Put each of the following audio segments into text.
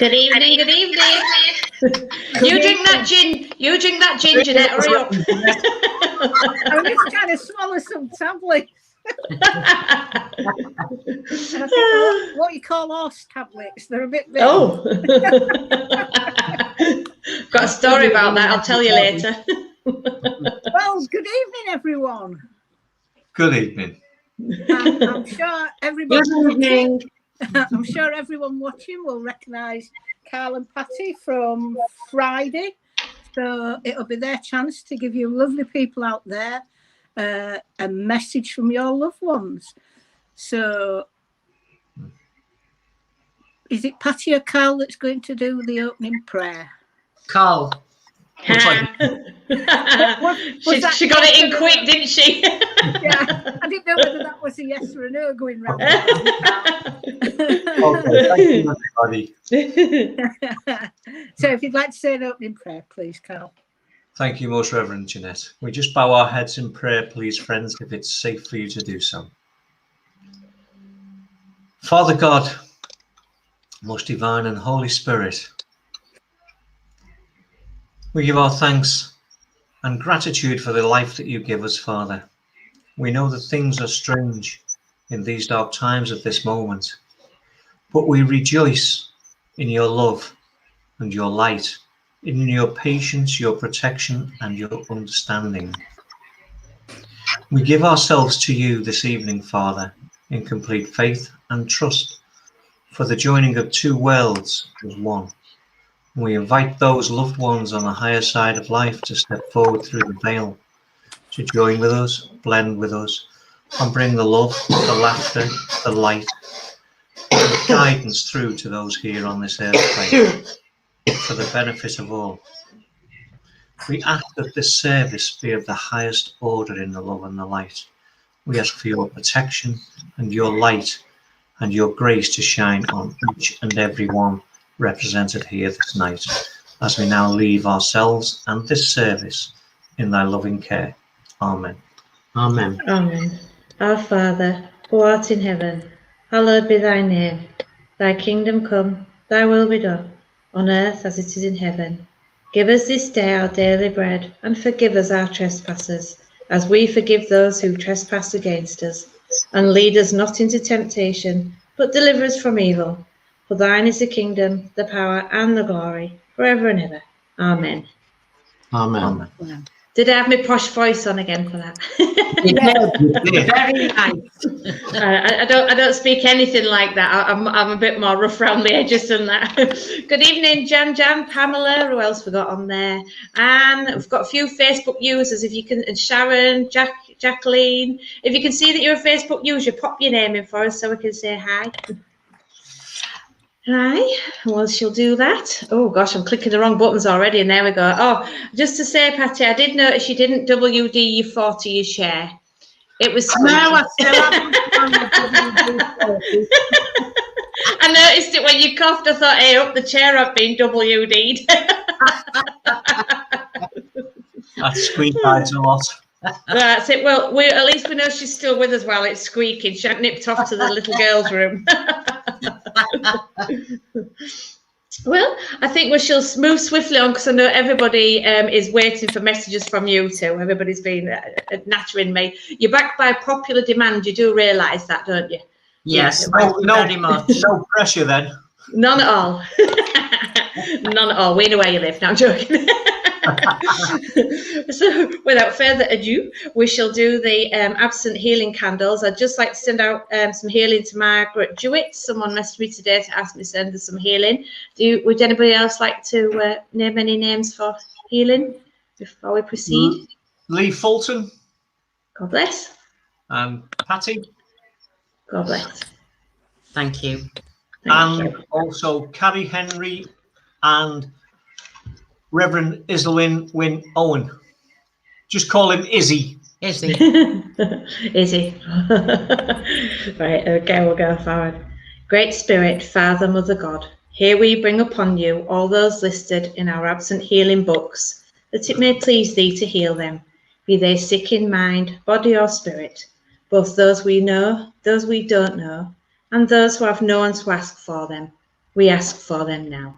Good evening, good evening. You drink that gin, Jeanette, hurry up. I'm just trying to swallow some tablets. And I think what you call horse tablets, they're a bit big. Oh. Got a story about that, I'll tell you later. Well, good evening, everyone. Good evening. I'm sure everybody. Good evening. I'm sure everyone watching will recognise Carl and Patti from Friday. So it'll be their chance to give you lovely people out there a message from your loved ones. So is it Patti or Carl that's going to do the opening prayer? Carl. She got it in quick, didn't she? Yeah, I didn't know whether that was a yes or a no going round. Okay, thank you, everybody. So if you'd like to say an opening prayer, please, Carl. Thank you, Most Reverend Jeanette. We just bow our heads in prayer, please, friends, if it's safe for you to do so. Father God, most divine and Holy Spirit, we give our thanks and gratitude for the life that you give us, Father. We know that things are strange in these dark times at this moment, but we rejoice in your love and your light, in your patience, your protection, and your understanding. We give ourselves to you this evening, Father, in complete faith and trust for the joining of two worlds as one. We invite those loved ones on the higher side of life to step forward through the veil, to join with us, blend with us, and bring the love, the laughter, the light, the guidance through to those here on this earth plane, for the benefit of all. We ask that this service be of the highest order in the love and the light. We ask for your protection and your light and your grace to shine on each and every one represented here this night, as we now leave ourselves and this service in thy loving care. Amen. Amen. Amen. Our Father, who art in heaven, hallowed be thy name. Thy kingdom come, thy will be done, on earth as it is in heaven. Give us this day our daily bread, and forgive us our trespasses, as we forgive those who trespass against us. And lead us not into temptation, but deliver us from evil. For thine is the kingdom, the power, and the glory, forever and ever. Amen. Amen. Amen. Did I have my posh voice on again for that? Very nice. I don't speak anything like that. I'm a bit more rough around the edges than that. Good evening, Jan, Pamela. Who else we got on there? And we've got a few Facebook users. If you can, and Sharon, Jacqueline. If you can see that you're a Facebook user, pop your name in for us so we can say hi. Hi, well, she'll do that. Oh gosh, I'm clicking the wrong buttons already, and there we go. Oh, just to say, Patti, I did notice you didn't WD your 40 share. It was squeaky. No, I still haven't. I noticed it when you coughed. I thought, hey, up the chair, I've been WD'd. That squeak hides a lot. That's it. Well, at least we know she's still with us while it's squeaking. She hadn't nipped off to the little girl's room. Well, I think we shall move swiftly on, because I know everybody is waiting for messages from you two. Everybody's been nattering me. You're backed by popular demand. You do realise that, don't you? Yes, Very much. No pressure then. None at all. None at all. We know where you live. No, I'm joking. So, without further ado, we shall do the absent healing candles. I'd just like to send out some healing to Margaret Jewett. Someone messaged me today to ask me to send her some healing. Would anybody else like to name any names for healing before we proceed? Lee Fulton. God bless. And Patti. God bless. Thank you. Thank you. Also Carrie Henry and Reverend Islwyn Wynne Owen. Just call him Izzy. Izzy. Izzy. Right, okay, we'll go forward. Great Spirit, Father, Mother God, here we bring upon you all those listed in our absent healing books, that it may please thee to heal them, be they sick in mind, body or spirit, both those we know, those we don't know, and those who have no one to ask for them. We ask for them now.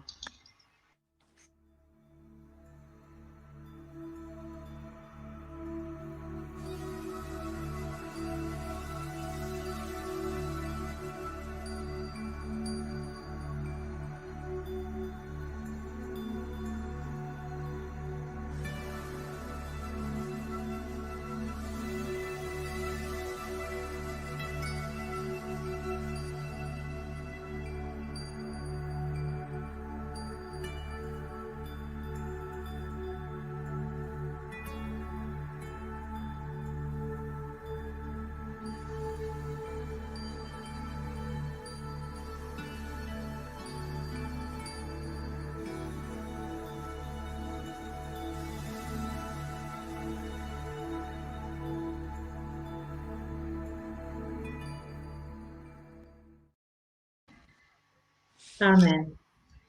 Amen.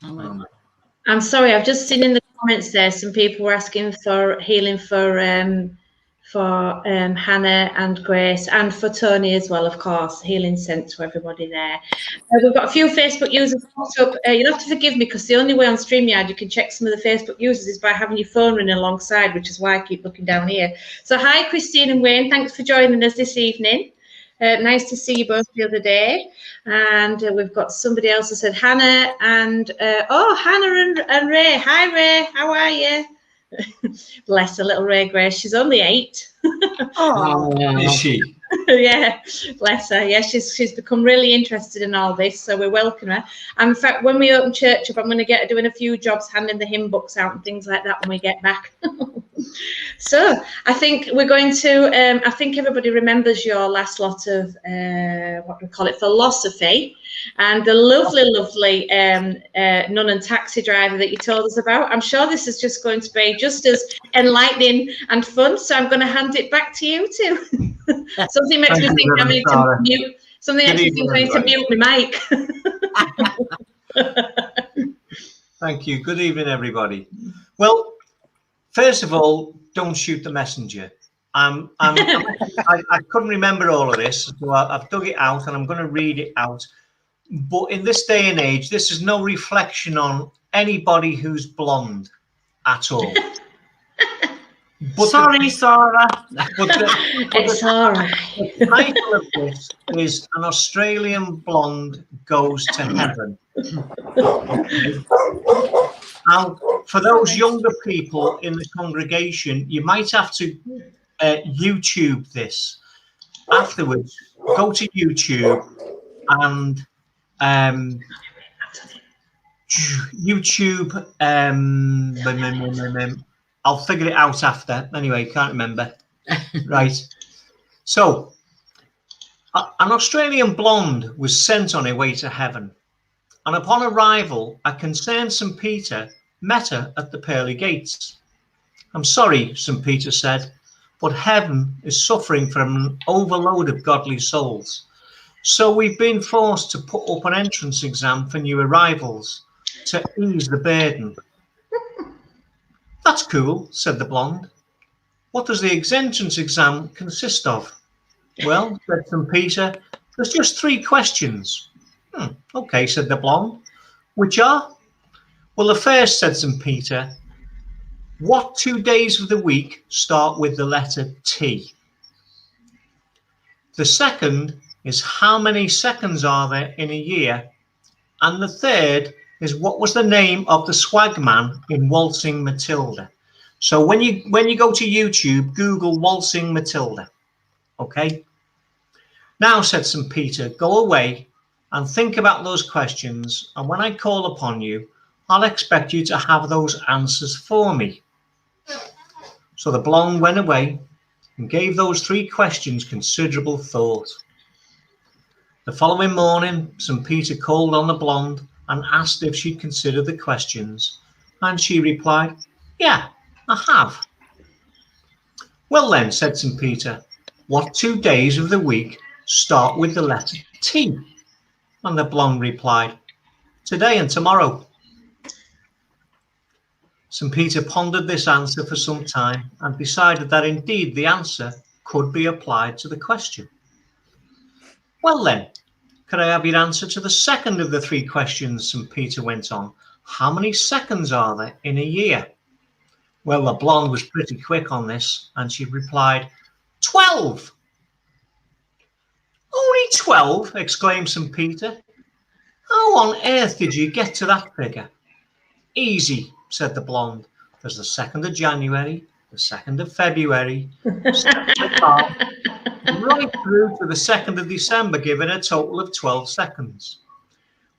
Amen. I'm sorry, I've just seen in the comments there some people were asking for healing for Hannah and Grace, and for Tony as well, of course. Healing sent to everybody there. We've got a few Facebook users popped up. You'll have to forgive me because the only way on StreamYard you can check some of the Facebook users is by having your phone running alongside, which is why I keep looking down here. So hi, Christine and Wayne. Thanks for joining us this evening. Nice to see you both the other day. And we've got somebody else who said Hannah and Hannah and Ray. Hi Ray, how are you? Bless her, little Ray Grace. She's only 8. Oh, Is she? Yeah, bless her. Yeah, she's become really interested in all this, so we welcome her. And in fact, when we open church up, I'm going to get her doing a few jobs, handing the hymn books out and things like that when we get back. So I think we're going to, I think everybody remembers your last lot of, what do we call it, philosophy, and the lovely nun and taxi driver that you told us about. I'm sure this is just going to be just as enlightening and fun, so I'm going to hand it back to you two. Something makes me think I need to mute. Something makes me think I need to mute my mic. Thank you. Good evening, everybody. Well, first of all, don't shoot the messenger. I couldn't remember all of this, so I've dug it out and I'm going to read it out. But in this day and age, this is no reflection on anybody who's blonde at all. But Sorry, Sarah. It's all right. The title of this is An Australian Blonde Goes to Heaven. And for those younger people in the congregation, you might have to YouTube this. Afterwards, go to YouTube and YouTube. I'll figure it out after. Anyway, can't remember. Right. So, an Australian blonde was sent on her way to heaven. And upon arrival, a concerned St. Peter met her at the pearly gates. I'm sorry, St. Peter said, but heaven is suffering from an overload of godly souls. So we've been forced to put up an entrance exam for new arrivals to ease the burden. That's cool, said the blonde. What does the entrance exam consist of? Well, said St. Peter, there's just 3 questions. Okay, said the blonde. Which are? Well, the first, said St. Peter, what 2 days of the week start with the letter T? The second is how many seconds are there in a year? And the third is what was the name of the swagman in Waltzing Matilda? So when you go to YouTube, Google Waltzing Matilda. Okay? Now, said St. Peter, go away and think about those questions, and when I call upon you, I'll expect you to have those answers for me. So the blonde went away and gave those 3 questions considerable thought. The following morning, St. Peter called on the blonde and asked if she'd considered the questions, and she replied, yeah, I have. Well then, said St. Peter, what 2 days of the week start with the letter T? And the blonde replied, today and tomorrow. St. Peter pondered this answer for some time and decided that indeed the answer could be applied to the question. Well then, Could I have your answer to the second of the three questions? St. Peter went on. How many seconds are there in a year? Well, the blonde was pretty quick on this, and she replied, 12. Only 12, exclaimed St. Peter. How on earth did you get to that figure? Easy, said the blonde. There's the 2nd of January, the 2nd of February, the 2nd of March, right through to the 2nd of December, giving a total of 12 seconds.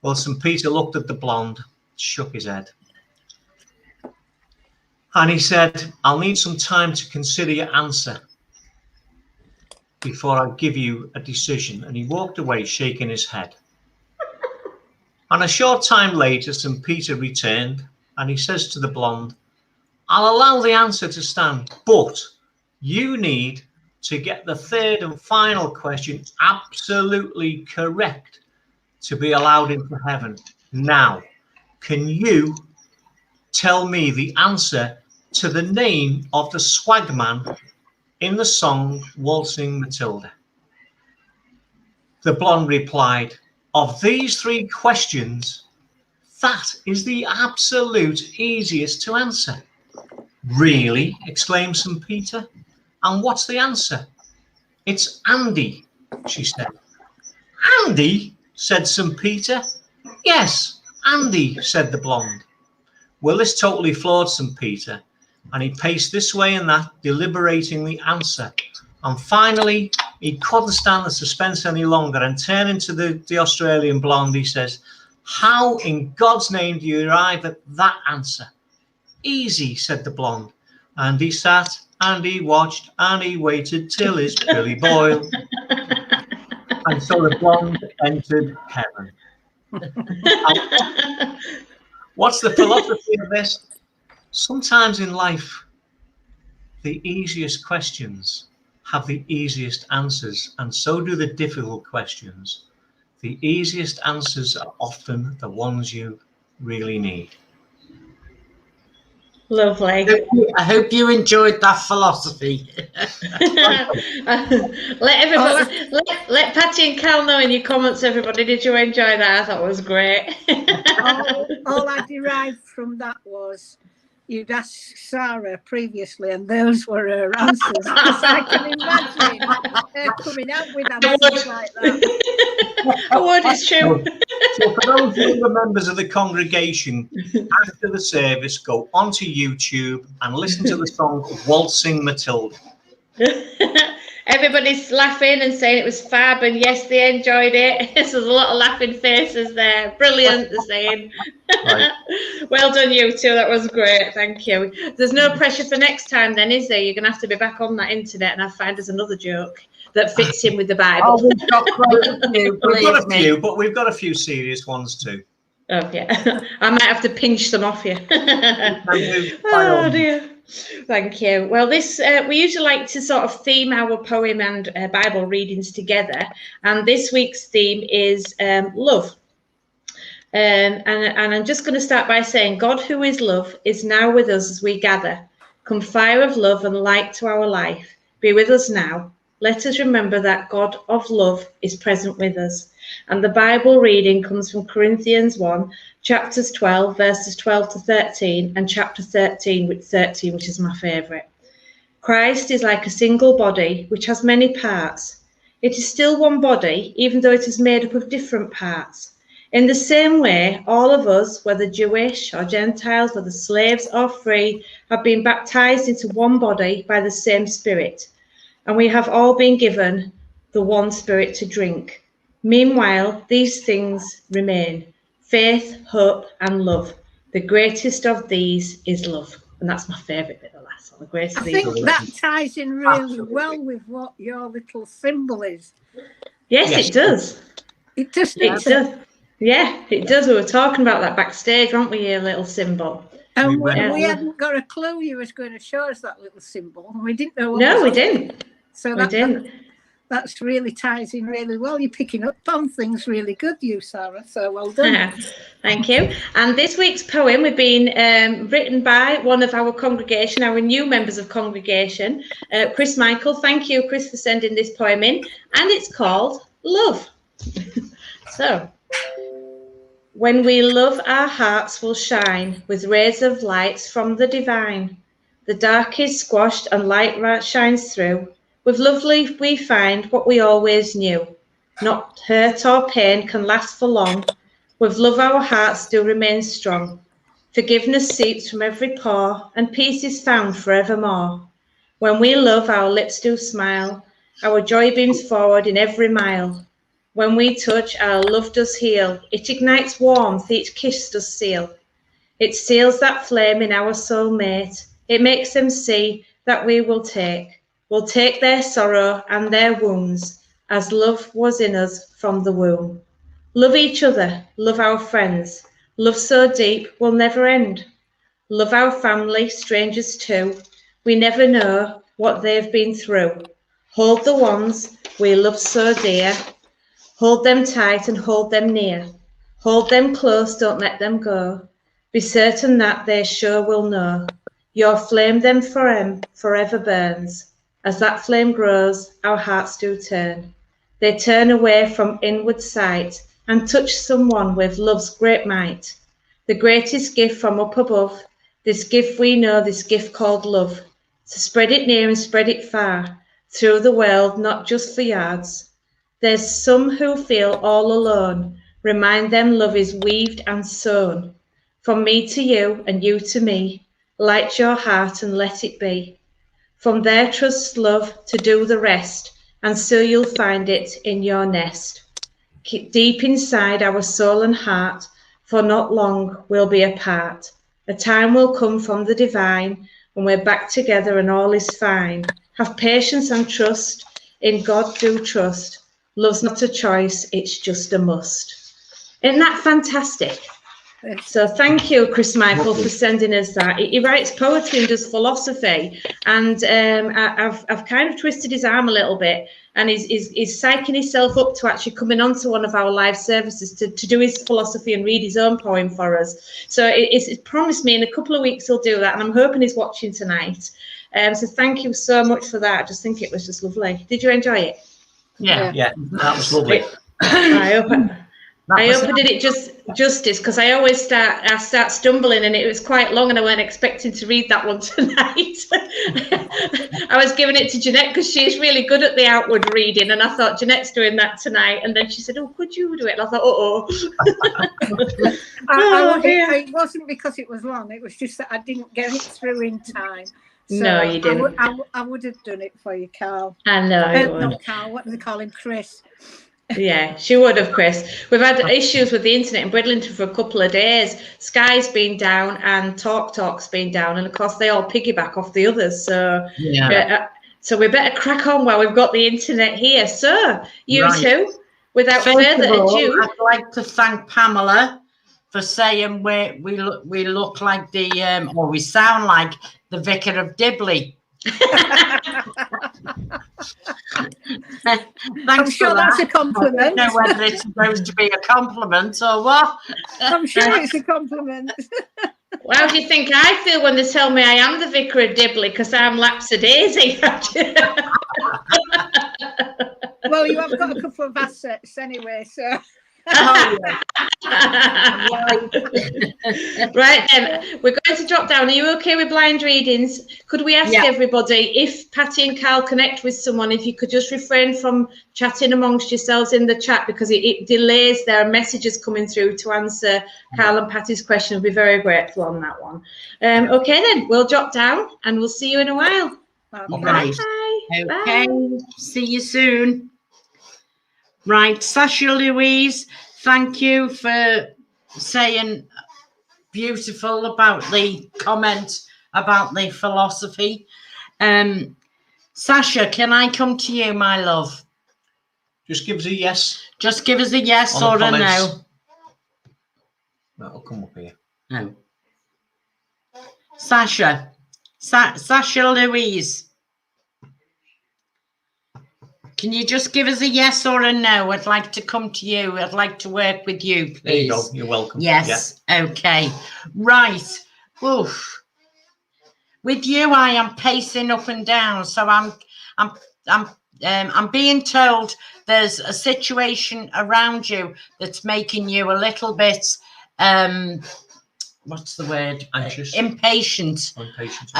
Well, St. Peter looked at the blonde, shook his head. And he said, I'll need some time to consider your answer before I give you a decision. And he walked away, shaking his head. And a short time later, St. Peter returned and he says to the blonde, I'll allow the answer to stand, but you need to get the third and final question absolutely correct to be allowed into heaven. Now, can you tell me the answer to the name of the swagman in the song Waltzing Matilda? The blonde replied, of these three questions, that is the absolute easiest to answer. Really? Exclaimed St. Peter. And what's the answer? It's Andy, she said. Andy? Said St. Peter. Yes, Andy, said the blonde. Well, this totally floored St. Peter, and he paced this way and that, deliberating the answer. And finally, he couldn't stand the suspense any longer, and turning to the Australian blonde, he says, how in God's name do you arrive at that answer? Easy, said the blonde. And he sat, and he watched, and he waited till his belly boiled. And so the blonde entered heaven. What's the philosophy of this? Sometimes in life, the easiest questions have the easiest answers, and so do the difficult questions. The easiest answers are often the ones you really need. Lovely. I hope you enjoyed that philosophy. let Patti and Cal know in your comments, everybody. Did you enjoy that? I thought it was great. all I derived from that was you'd asked Sarah previously, and those were her answers. Because I can imagine her coming out with answers like that. A word is true. So for those younger members of the congregation, after the service, go onto YouTube and listen to the song Waltzing Matilda. Everybody's laughing and saying it was fab, and yes, they enjoyed it. There's a lot of laughing faces there. Brilliant, they're saying. Right. Well done, you two. That was great. Thank you. There's no pressure for next time, then, is there? You're going to have to be back on that internet, and I find there's another joke that fits in with the Bible. Oh, we've got quite a few, We've got a few, but we've got a few serious ones too. Oh, yeah. I might have to pinch some off you. Oh, dear. Thank you. Well, this we usually like to sort of theme our poem and Bible readings together, and this week's theme is love. And I'm just going to start by saying, God, who is love, is now with us as we gather. Come, fire of love and light to our life, be with us now. Let us remember that God of love is present with us. And the Bible reading comes from Corinthians 1, chapters 12, verses 12 to 13, and chapter 13, which is my favourite. Christ is like a single body which has many parts. It is still one body, even though it is made up of different parts. In the same way, all of us, whether Jewish or Gentiles, whether slaves or free, have been baptized into one body by the same Spirit. And we have all been given the one Spirit to drink. Meanwhile, these things remain: faith, hope, and love. The greatest of these is love. And that's my favourite bit, the last one. The greatest I of these think that ties in really well with what your little symbol is. Yes, it does. It just It does. Yeah, it does. We were talking about that backstage, weren't we, your little symbol? And we hadn't got a clue you was going to show us that little symbol. And we didn't know what No, we didn't. So we didn't. That's really ties in really well. You're picking up on things really good, you, Sarah. So well done. Thank you. And this week's poem we've been written by one of our congregation, our new members of congregation, Chris Michael. Thank you, Chris, for sending this poem in. And it's called Love. So, when we love, our hearts will shine with rays of lights from the divine. The dark is squashed and light shines through. With love we find what we always knew. Not hurt or pain can last for long. With love our hearts do remain strong. Forgiveness seeps from every pore, and peace is found forevermore. When we love, our lips do smile. Our joy beams forward in every mile. When we touch, our love does heal. It ignites warmth, each kiss does seal. It seals that flame in our soulmate. It makes them see that we will take. We'll take their sorrow and their wounds, as love was in us from the womb. Love each other, love our friends. Love so deep will never end. Love our family, strangers too. We never know what they've been through. Hold the ones we love so dear. Hold them tight and hold them near. Hold them close, don't let them go. Be certain that they sure will know. Your flame them forever burns. As that flame grows, our hearts do turn. They turn away from inward sight and touch someone with love's great might. The greatest gift from up above, this gift we know, this gift called love. So spread it near and spread it far, through the world, not just for yards. There's some who feel all alone. Remind them love is weaved and sewn. From me to you and you to me, light your heart and let it be. From there trust love to do the rest, and so you'll find it in your nest. Keep deep inside our soul and heart, for not long we'll be apart. A time will come from the divine, when we're back together and all is fine. Have patience and trust, in God do trust. Love's not a choice, it's just a must. Isn't that fantastic? So thank you, Chris Michael, for sending us that. He writes poetry and does philosophy, and I've kind of twisted his arm a little bit, and he's psyching himself up to actually coming on to one of our live services to do his philosophy and read his own poem for us. So it's promised me in a couple of weeks he'll do that, and I'm hoping he's watching tonight. So thank you so much for that. I just think it was just lovely. Did you enjoy it? Yeah, that was lovely. I hope I did it justice, because I always start stumbling, and it was quite long, and I weren't expecting to read that one tonight. I was giving it to Jeanette because she's really good at the outward reading, and I thought Jeanette's doing that tonight, and then she said, "Oh, could you do it?" And I thought, It wasn't because it was long; it was just that I didn't get it through in time. So no, you didn't. I would have done it for you, Carl. I know. Not Carl. What do they call him? Chris. Yeah, she would have, Chris. We've had issues with the internet in Bridlington for a couple of days. Sky's been down and TalkTalk's been down, and of course they all piggyback off the others. So so we better crack on while we've got the internet here. So you two, without further ado, I'd like to thank Pamela for saying we look like the or we sound like the Vicar of Dibley. I'm sure that's a compliment. I don't know whether it's supposed to be a compliment or what. I'm sure it's a compliment. Well, how do you think I feel when they tell me I am the Vicar of Dibley, because I'm lapsadaisy? Well, you have got a couple of assets anyway, so. Right then, we're going to drop down. Are you okay with blind readings? Could we ask everybody, if Patti and Carl connect with someone, if you could just refrain from chatting amongst yourselves in the chat, because it delays their messages coming through to answer Carl and Patti's question. We'll be very grateful on that one. Okay then, we'll drop down and we'll see you in a while. Right. Okay. Bye. See you soon. Right, Sasha Louise, thank you for saying beautiful about the comment about the philosophy. Sasha, can I come to you, my love? Just give us a yes. Just give us a yes or a no. That'll come up here. No. Sasha. Sasha Louise. Can you just give us a yes or a no? I'd like to come to you. I'd like to work with you, please. There you go. You're welcome. Yes. Yeah. Okay. Right. Oof. With you, I am pacing up and down. So I'm I'm being told there's a situation around you that's making you a little bit, what's the word? Anxious. Impatient. Impatient.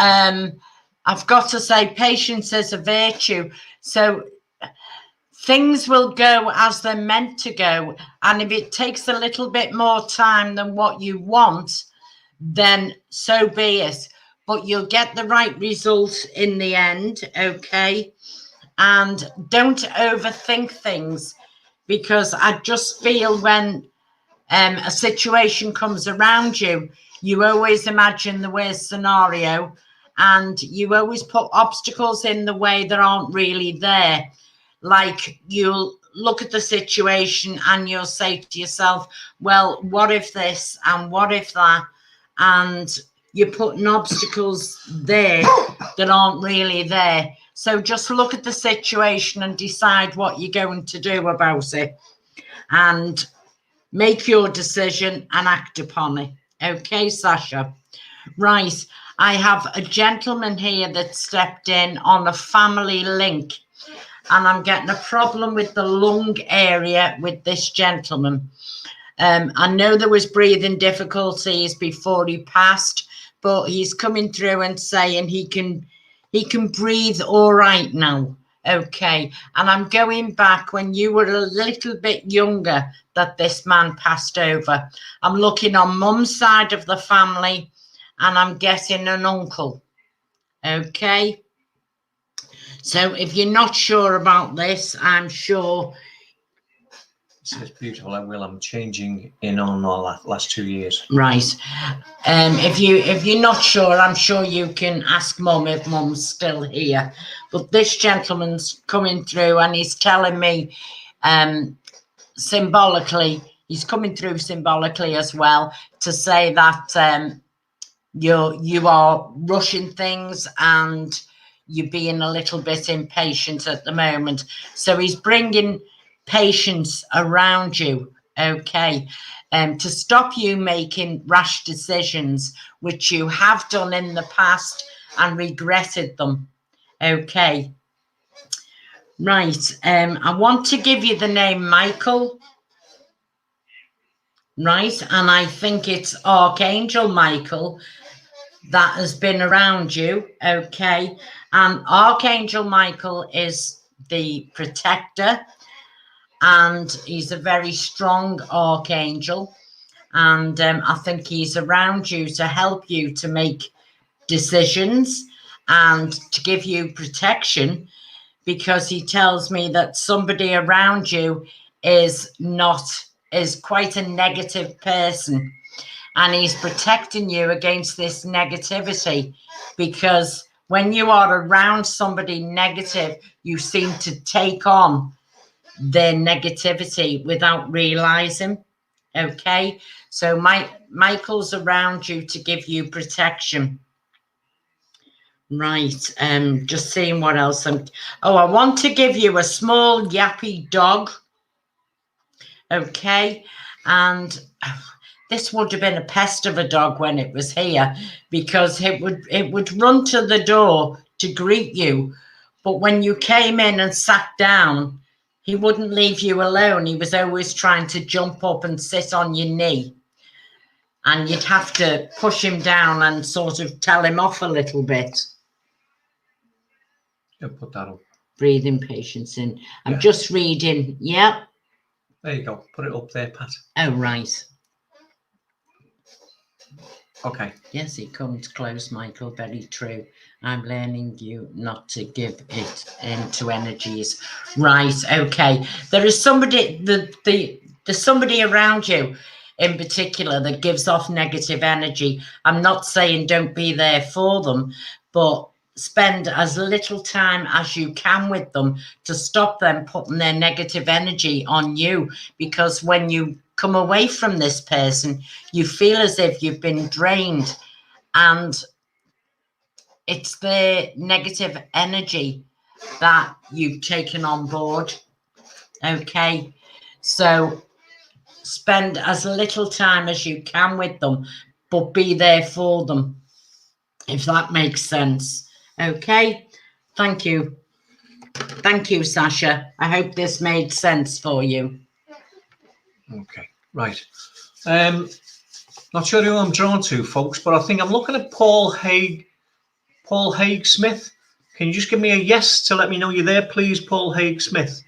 I've got to say, patience is a virtue. So things will go as they're meant to go. And if it takes a little bit more time than what you want, then so be it. But you'll get the right result in the end, okay? And don't overthink things, because I just feel when a situation comes around you, you always imagine the worst scenario, and you always put obstacles in the way that aren't really there. Like, you'll look at the situation and you'll say to yourself, well, what if this and what if that? And you're putting obstacles there that aren't really there. So just look at the situation and decide what you're going to do about it, and make your decision and act upon it. Okay, Sasha? Right. I have a gentleman here that stepped in on a family link, and I'm getting a problem with the lung area with this gentleman. I know there was breathing difficulties before he passed, but he's coming through and saying he can breathe all right now. Okay. And I'm going back when you were a little bit younger that this man passed over. I'm looking on mum's side of the family, and I'm getting an uncle. Okay. So if you're not sure about this, I'm sure. It's beautiful. I'm changing in on our last 2 years. Right. If you're not sure, I'm sure you can ask mum if mum's still here. But this gentleman's coming through, and he's telling me symbolically, he's coming through symbolically as well, to say that you are rushing things and you're being a little bit impatient at the moment. So he's bringing patience around you, okay, to stop you making rash decisions, which you have done in the past and regretted them, okay. Right. I want to give you the name Michael. Right. And I think it's Archangel Michael that has been around you, okay. And Archangel Michael is the protector, and he's a very strong archangel, and I think he's around you to help you to make decisions and to give you protection, because he tells me that somebody around you is quite a negative person, and he's protecting you against this negativity, because when you are around somebody negative, you seem to take on their negativity without realizing, okay. So Michael's around you to give you protection. Right. Just seeing what else. I want to give you a small yappy dog, okay. And this would have been a pest of a dog when it was here, because it would run to the door to greet you, but when you came in and sat down, he wouldn't leave you alone. He was always trying to jump up and sit on your knee, and you'd have to push him down and sort of tell him off a little bit. Yeah, put that up. Breathing patience in. I'm just reading. Yeah. There you go. Put it up there, Pat. Oh, right. Okay. Yes, it comes close, Michael. Very true. I'm learning you not to give it into energies. Right. Okay. There is somebody, there's somebody around you in particular that gives off negative energy. I'm not saying don't be there for them, but spend as little time as you can with them to stop them putting their negative energy on you, because when you come away from this person, you feel as if you've been drained, and it's their negative energy that you've taken on board, okay. So spend as little time as you can with them, but be there for them, if that makes sense. Okay, thank you. Thank you, Sasha. I hope this made sense for you. Okay, right. Not sure who I'm drawn to, folks, but I think I'm looking at Paul Haig Smith. Can you just give me a yes to let me know you're there, please, Paul Haig Smith?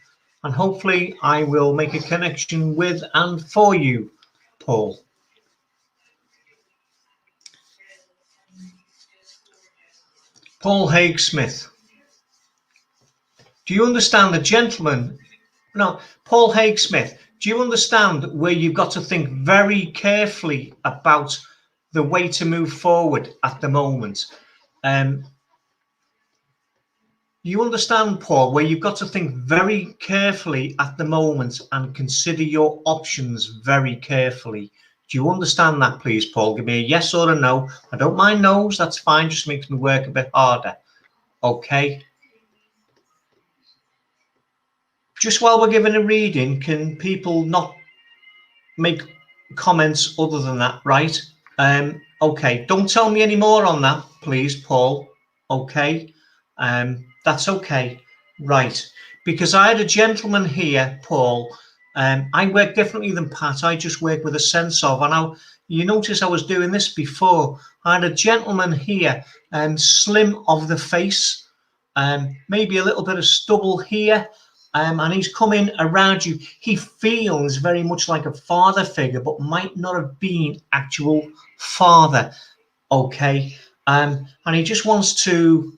And hopefully I will make a connection with and for you, Paul. Paul Haig Smith. Do you understand the gentleman? No, Paul Haig Smith. Do you understand where you've got to think very carefully about the way to move forward at the moment? You understand, Paul, where you've got to think very carefully at the moment and consider your options very carefully. Do you understand that, please, Paul? Give me a yes or a no. I don't mind no's, that's fine, just makes me work a bit harder. Okay. Just while we're giving a reading, can people not make comments other than that, right? Okay, don't tell me any more on that, please, Paul. Okay, that's okay, right? Because I had a gentleman here, Paul. I work differently than Pat. I just work with a sense of, and you notice I was doing this before. I had a gentleman here, slim of the face, maybe a little bit of stubble here. And he's coming around you. He feels very much like a father figure, but might not have been actual father. Okay. And he just wants to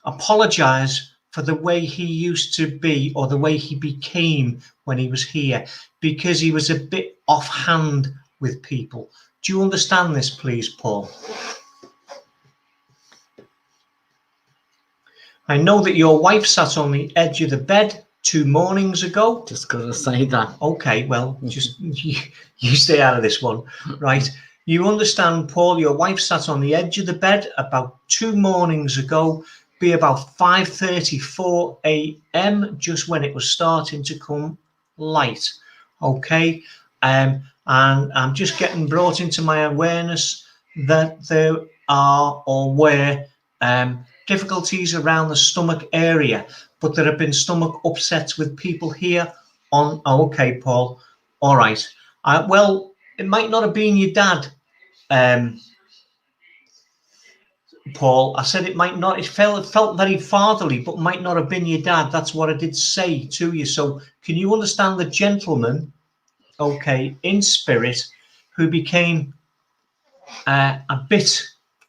apologize for the way he used to be or the way he became when he was here, because he was a bit offhand with people. Do you understand this, please, Paul? I know that your wife sat on the edge of the bed 2 mornings ago. Just gotta say that. Okay, well, just you stay out of this one, right? You understand, Paul, your wife sat on the edge of the bed about 2 mornings ago, be about 5:34 a.m., just when it was starting to come light. Okay, and I'm just getting brought into my awareness that there are or were difficulties around the stomach area, but there have been stomach upsets with people here on. Oh, okay, Paul. All right. Well, it might not have been your dad, Paul. I said it might not. It felt very fatherly, but might not have been your dad. That's what I did say to you. So, can you understand the gentleman, okay, in spirit, who became a bit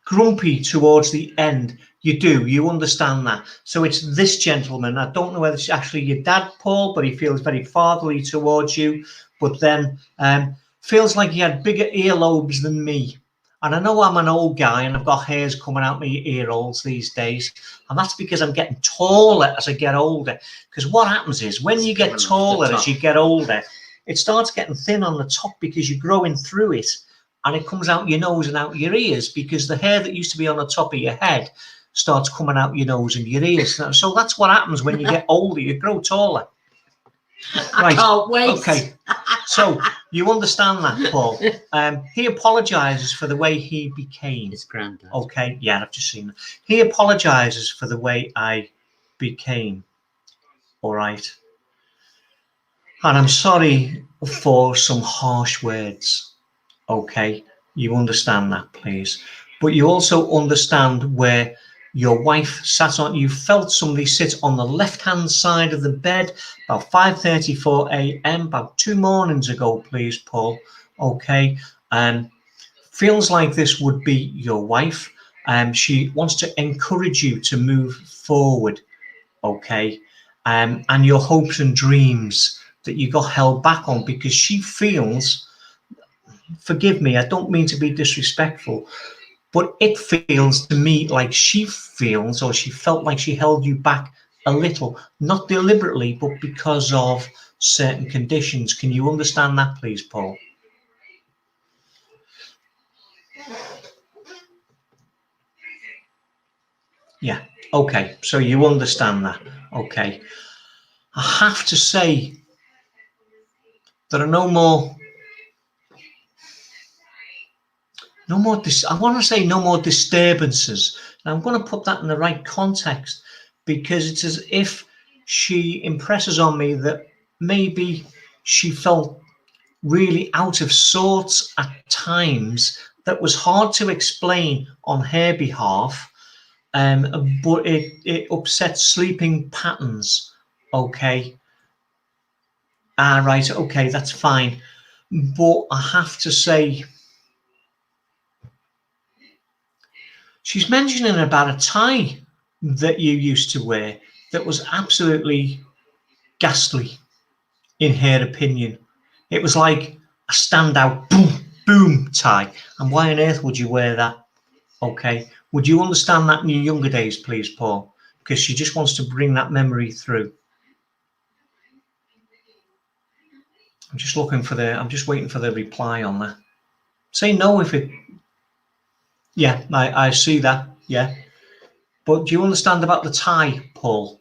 grumpy towards the end? You understand that. So it's this gentleman. I don't know whether it's actually your dad, Paul, but he feels very fatherly towards you, but then feels like he had bigger earlobes than me. And I know I'm an old guy and I've got hairs coming out my ear holes these days, and that's because I'm getting taller as I get older. Because what happens is when you get taller as you get older, it starts getting thin on the top because you're growing through it, and it comes out your nose and out your ears, because the hair that used to be on the top of your head starts coming out your nose and your ears. So that's what happens when you get older, you grow taller. I can't wait. Okay, so you understand that, Paul. He apologizes for the way he became. His granddad. Okay, yeah, I've just seen that. He apologizes for the way I became. All right. And I'm sorry for some harsh words. Okay, you understand that, please. But you also understand where your wife sat on. You felt somebody sit on the left-hand side of the bed about 5:34 a.m. about 2 mornings ago, please, Paul. Okay, feels like this would be your wife. She wants to encourage you to move forward. Okay, and your hopes and dreams that you got held back on, because she feels, forgive me, I don't mean to be disrespectful, but it feels to me like she feels, or she felt like she held you back a little, not deliberately, but because of certain conditions. Can you understand that, please, Paul? Yeah, okay, so you understand that. Okay, I have to say there are no more I want to say no more disturbances. And I'm going to put that in the right context, because it's as if she impresses on me that maybe she felt really out of sorts at times. That was hard to explain on her behalf, but it upset sleeping patterns. Okay. Right, okay, that's fine. But I have to say, she's mentioning about a tie that you used to wear that was absolutely ghastly, in her opinion. It was like a standout boom, boom tie. And why on earth would you wear that? Okay. Would you understand that in your younger days, please, Paul? Because she just wants to bring that memory through. I'm just waiting for the reply on that. Say no if it, yeah, I see that, yeah. But do you understand about the tie, Paul?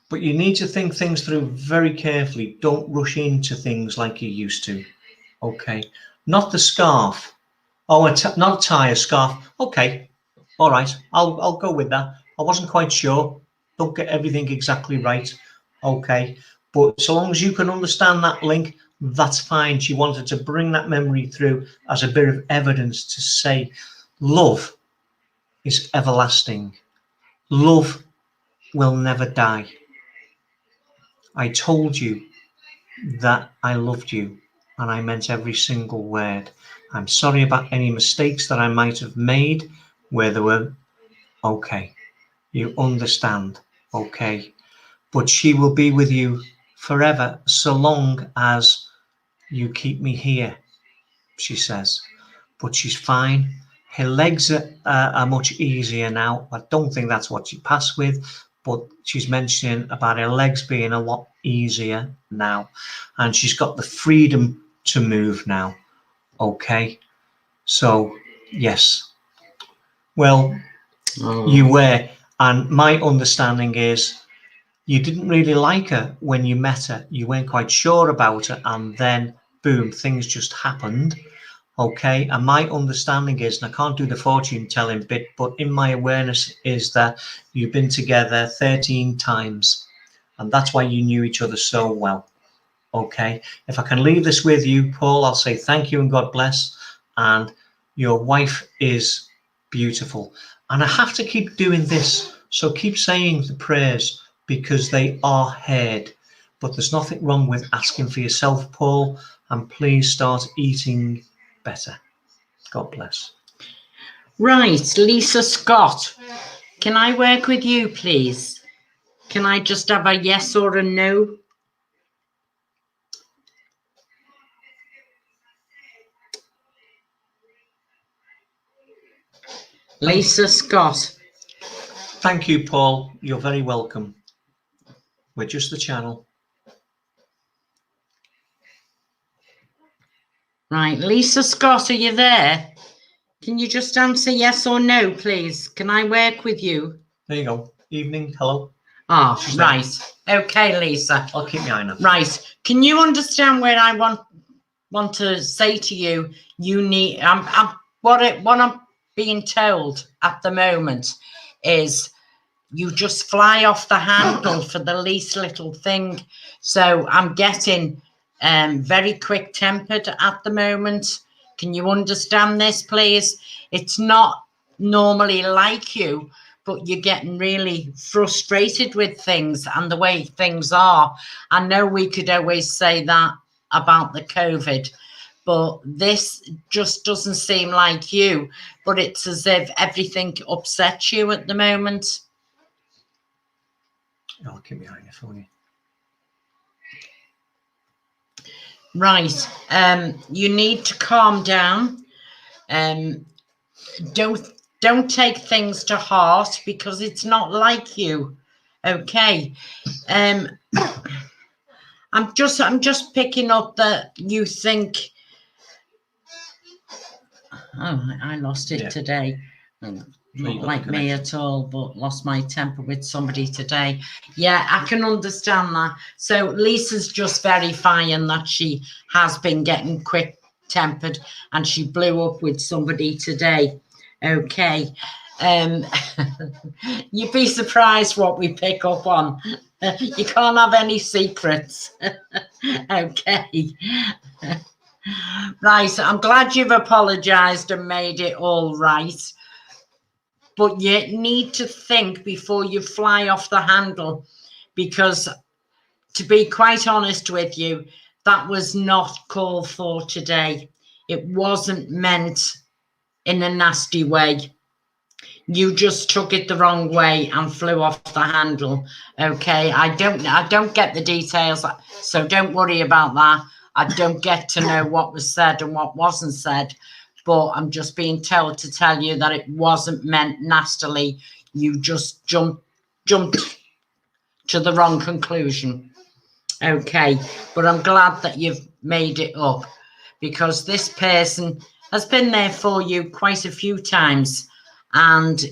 But you need to think things through very carefully. Don't rush into things like you used to. Okay. Not the scarf. Oh, not a tie, a scarf. Okay. All right. I'll go with that. I wasn't quite sure. Don't get everything exactly right. Okay. But so long as you can understand that link, that's fine. She wanted to bring that memory through as a bit of evidence to say love is everlasting. Love will never die. I told you that I loved you, and I meant every single word. I'm sorry about any mistakes that I might have made where there were. Okay, you understand. Okay, but she will be with you forever so long as you keep me here, she says. But she's fine. Her legs are much easier now. I don't think that's what she passed with, but she's mentioning about her legs being a lot easier now, and she's got the freedom to move now. Okay, so yes. Well, you were, and my understanding is you didn't really like her when you met her. You weren't quite sure about her, and then boom, things just happened. Okay, and my understanding is, and I can't do the fortune telling bit, but in my awareness is that you've been together 13 times, and that's why you knew each other so well. Okay, if I can leave this with you, Paul, I'll say thank you and God bless. And your wife is beautiful. And I have to keep doing this, so keep saying the prayers because they are heard. But there's nothing wrong with asking for yourself, Paul, and please start eating better. God bless. Right, Lisa Scott, can I work with you, please? Can I just have a yes or a no? Lisa Scott. Thank you, Paul. You're very welcome. We're just the channel. Right, Lisa Scott, are you there? Can you just answer yes or no, please? Can I work with you? There you go. Evening. Hello. Ah, right. Okay, Lisa. I'll keep my eye on it. Right. Can you understand where I want to say to you? You need. What I'm being told at the moment is you just fly off the handle for the least little thing. So I'm getting very quick tempered at the moment. Can you understand this, please? It's not normally like you, but you're getting really frustrated with things and the way things are. I know we could always say that about the COVID, but this just doesn't seem like you. But it's as if everything upsets you at the moment. I'll keep my eye on it for you. Right. You need to calm down. Don't take things to heart because it's not like you. Okay. I'm just picking up that you think. Oh, I lost it today. Not like me at all, but lost my temper with somebody today. Yeah, I can understand that. So Lisa's just verifying that she has been getting quick tempered and she blew up with somebody today. Okay. You'd be surprised what we pick up on. You can't have any secrets. Okay. Right, I'm glad you've apologized and made it all right. But you need to think before you fly off the handle, because to be quite honest with you, that was not called for today. It wasn't meant in a nasty way. You just took it the wrong way and flew off the handle. Okay, I don't get the details, so don't worry about that. I don't get to know what was said and what wasn't said, but I'm just being told to tell you that it wasn't meant nastily. You just jumped to the wrong conclusion. Okay, but I'm glad that you've made it up, because this person has been there for you quite a few times, and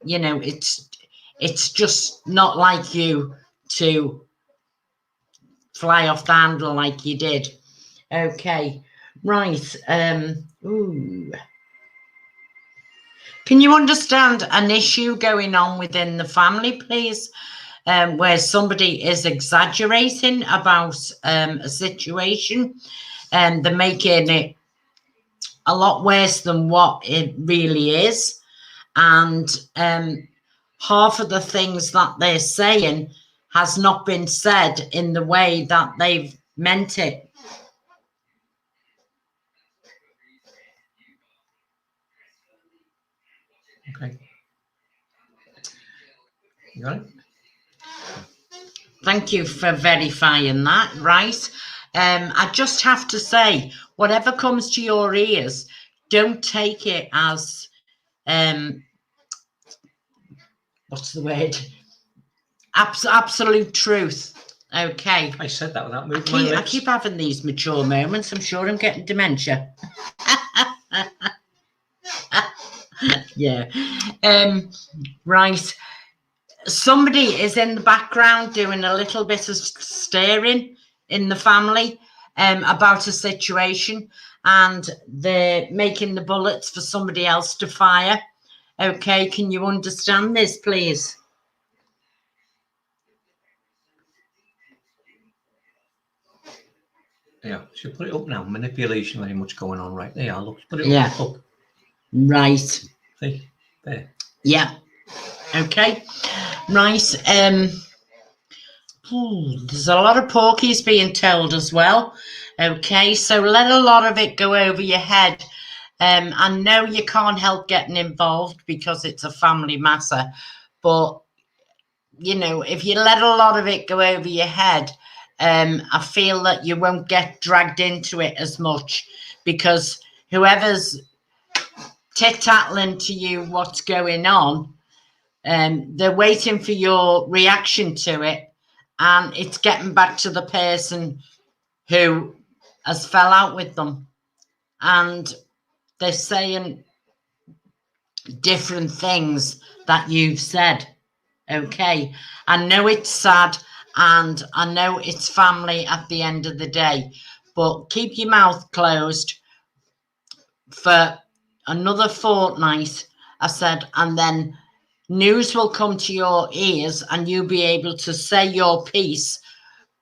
you know, it's just not like you to fly off the handle like you did. Okay, right. Ooh. Can you understand an issue going on within the family, please? Where somebody is exaggerating about a situation, and they're making it a lot worse than what it really is. And half of the things that they're saying has not been said in the way that they've meant it. Okay. You got it? Thank you for verifying that. Right. I just have to say, whatever comes to your ears, don't take it as what's the word? Absolute truth. Okay. I said that without moving my I lips. keep having these mature moments. I'm sure I'm getting dementia. Yeah. Right. Somebody is in the background doing a little bit of staring in the family about a situation, and they're making the bullets for somebody else to fire. Okay, can you understand this, please? Yeah, should put it up now. Manipulation very much going on right there. Look, put it Yeah. up. Look. Right. See? There. Yeah. Okay. Right. There's a lot of porkies being told as well. Okay, so let a lot of it go over your head. I know you can't help getting involved because it's a family matter, but you know, if you let a lot of it go over your head, I feel that you won't get dragged into it as much, because whoever's tit-tattling to you what's going on, they're waiting for your reaction to it, and it's getting back to the person who has fell out with them, and they're saying different things that you've said. Okay, I know it's sad, and I know it's family at the end of the day, but keep your mouth closed for another fortnight, I said, and then news will come to your ears and you'll be able to say your piece,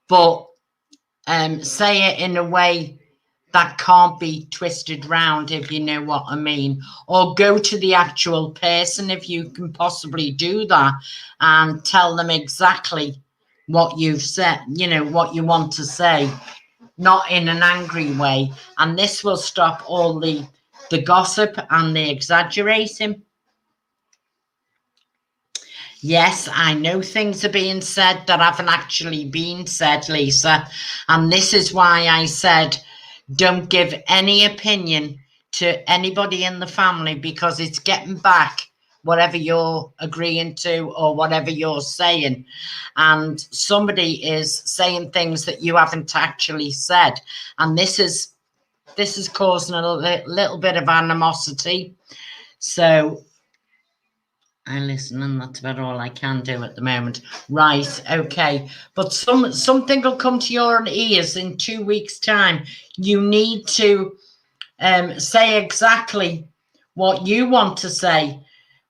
but say it in a way that can't be twisted round, if you know what I mean, or go to the actual person if you can possibly do that, and tell them exactly what you've said, you know, what you want to say, not in an angry way, and this will stop all the gossip and the exaggerating. Yes, I know things are being said that haven't actually been said, Lisa, and this is why I said don't give any opinion to anybody in the family, because it's getting back whatever you're agreeing to or whatever you're saying, and somebody is saying things that you haven't actually said, and this is causing a little bit of animosity. So I listen, and that's about all I can do at the moment. Right, okay. But something will come to your ears in 2 weeks' time. You need to say exactly what you want to say.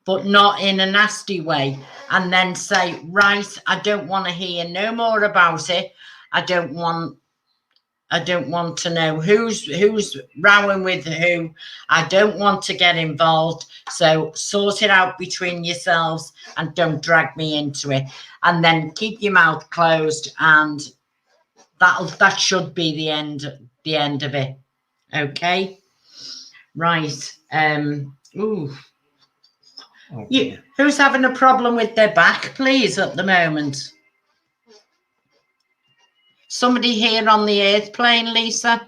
but not in a nasty way, and then say, right, I don't want to hear no more about it. I don't want to know who's rowing with who. I don't want to get involved. So sort it out between yourselves and don't drag me into it. And then keep your mouth closed, and that should be the end of it. Okay. Right. Ooh. Okay. Who's having a problem with their back, please, at the moment? Somebody here on the airplane, Lisa?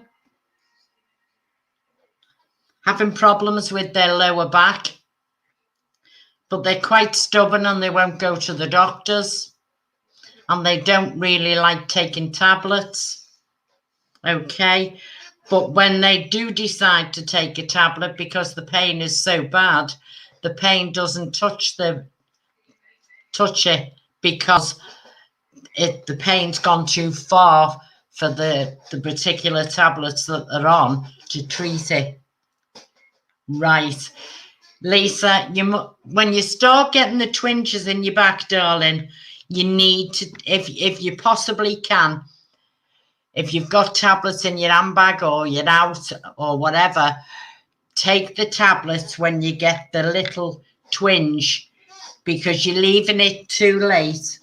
Having problems with their lower back, but they're quite stubborn and they won't go to the doctors, and they don't really like taking tablets. Okay. But when they do decide to take a tablet, because the pain is so bad, the pain doesn't touch it because the pain's gone too far for the particular tablets that they're on to treat it. Right. Lisa, when you start getting the twinges in your back, darling, you need to, if you possibly can, if you've got tablets in your handbag or you're out or whatever, take the tablets when you get the little twinge, because you're leaving it too late.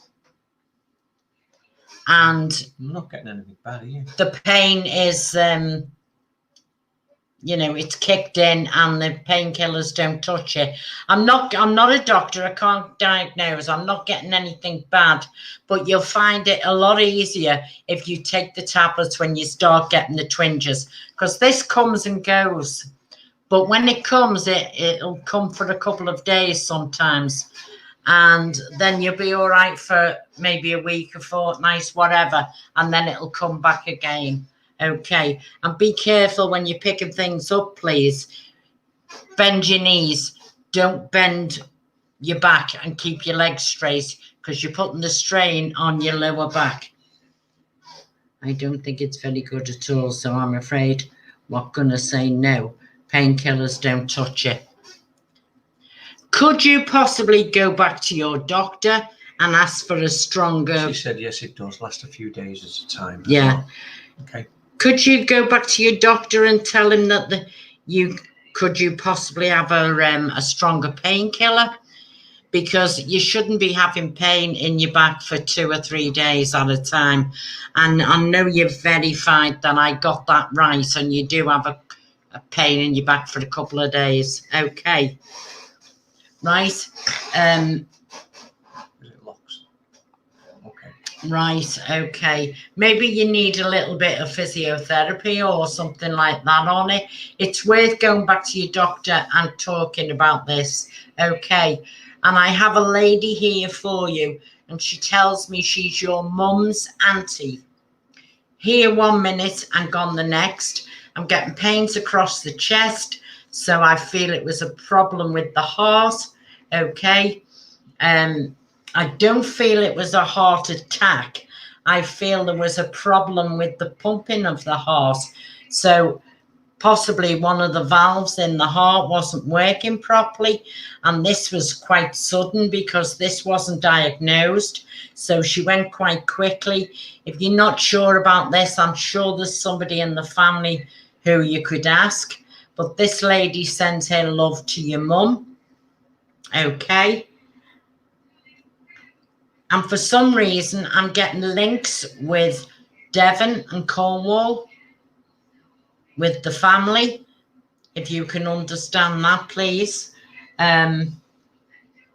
And I'm not getting anything bad, are you? the pain is, it's kicked in and the painkillers don't touch it. I'm not a doctor. I can't diagnose. I'm not getting anything bad, but you'll find it a lot easier if you take the tablets when you start getting the twinges, because this comes and goes. But when it comes, it'll come for a couple of days sometimes. And then you'll be all right for maybe a week, a fortnight, whatever. And then it'll come back again. Okay. And be careful when you're picking things up, please. Bend your knees. Don't bend your back, and keep your legs straight, because you're putting the strain on your lower back. I don't think it's very good at all. So I'm afraid we're going to say no. Painkillers don't touch it. Could you possibly go back to your doctor and ask for a stronger... She said yes, it does last a few days at a time. Yeah. Well. Okay. Could you go back to your doctor and tell him that could you possibly have a stronger painkiller? Because you shouldn't be having pain in your back for 2 or 3 days at a time. And I know you've verified that I got that right, and you do have a pain in your back for a couple of days. Okay. Right. Is it locks? Okay. Right. Okay. Maybe you need a little bit of physiotherapy or something like that on it. It's worth going back to your doctor and talking about this. Okay. And I have a lady here for you, and she tells me she's your mum's auntie. Here 1 minute and gone the next. I'm getting pains across the chest, so I feel it was a problem with the heart. Okay. I don't feel it was a heart attack. I feel there was a problem with the pumping of the heart. So possibly one of the valves in the heart wasn't working properly. And this was quite sudden because this wasn't diagnosed. So she went quite quickly. If you're not sure about this, I'm sure there's somebody in the family who you could ask. But this lady sends her love to your mum. Okay. And for some reason, I'm getting links with Devon and Cornwall, with the family. If you can understand that, please.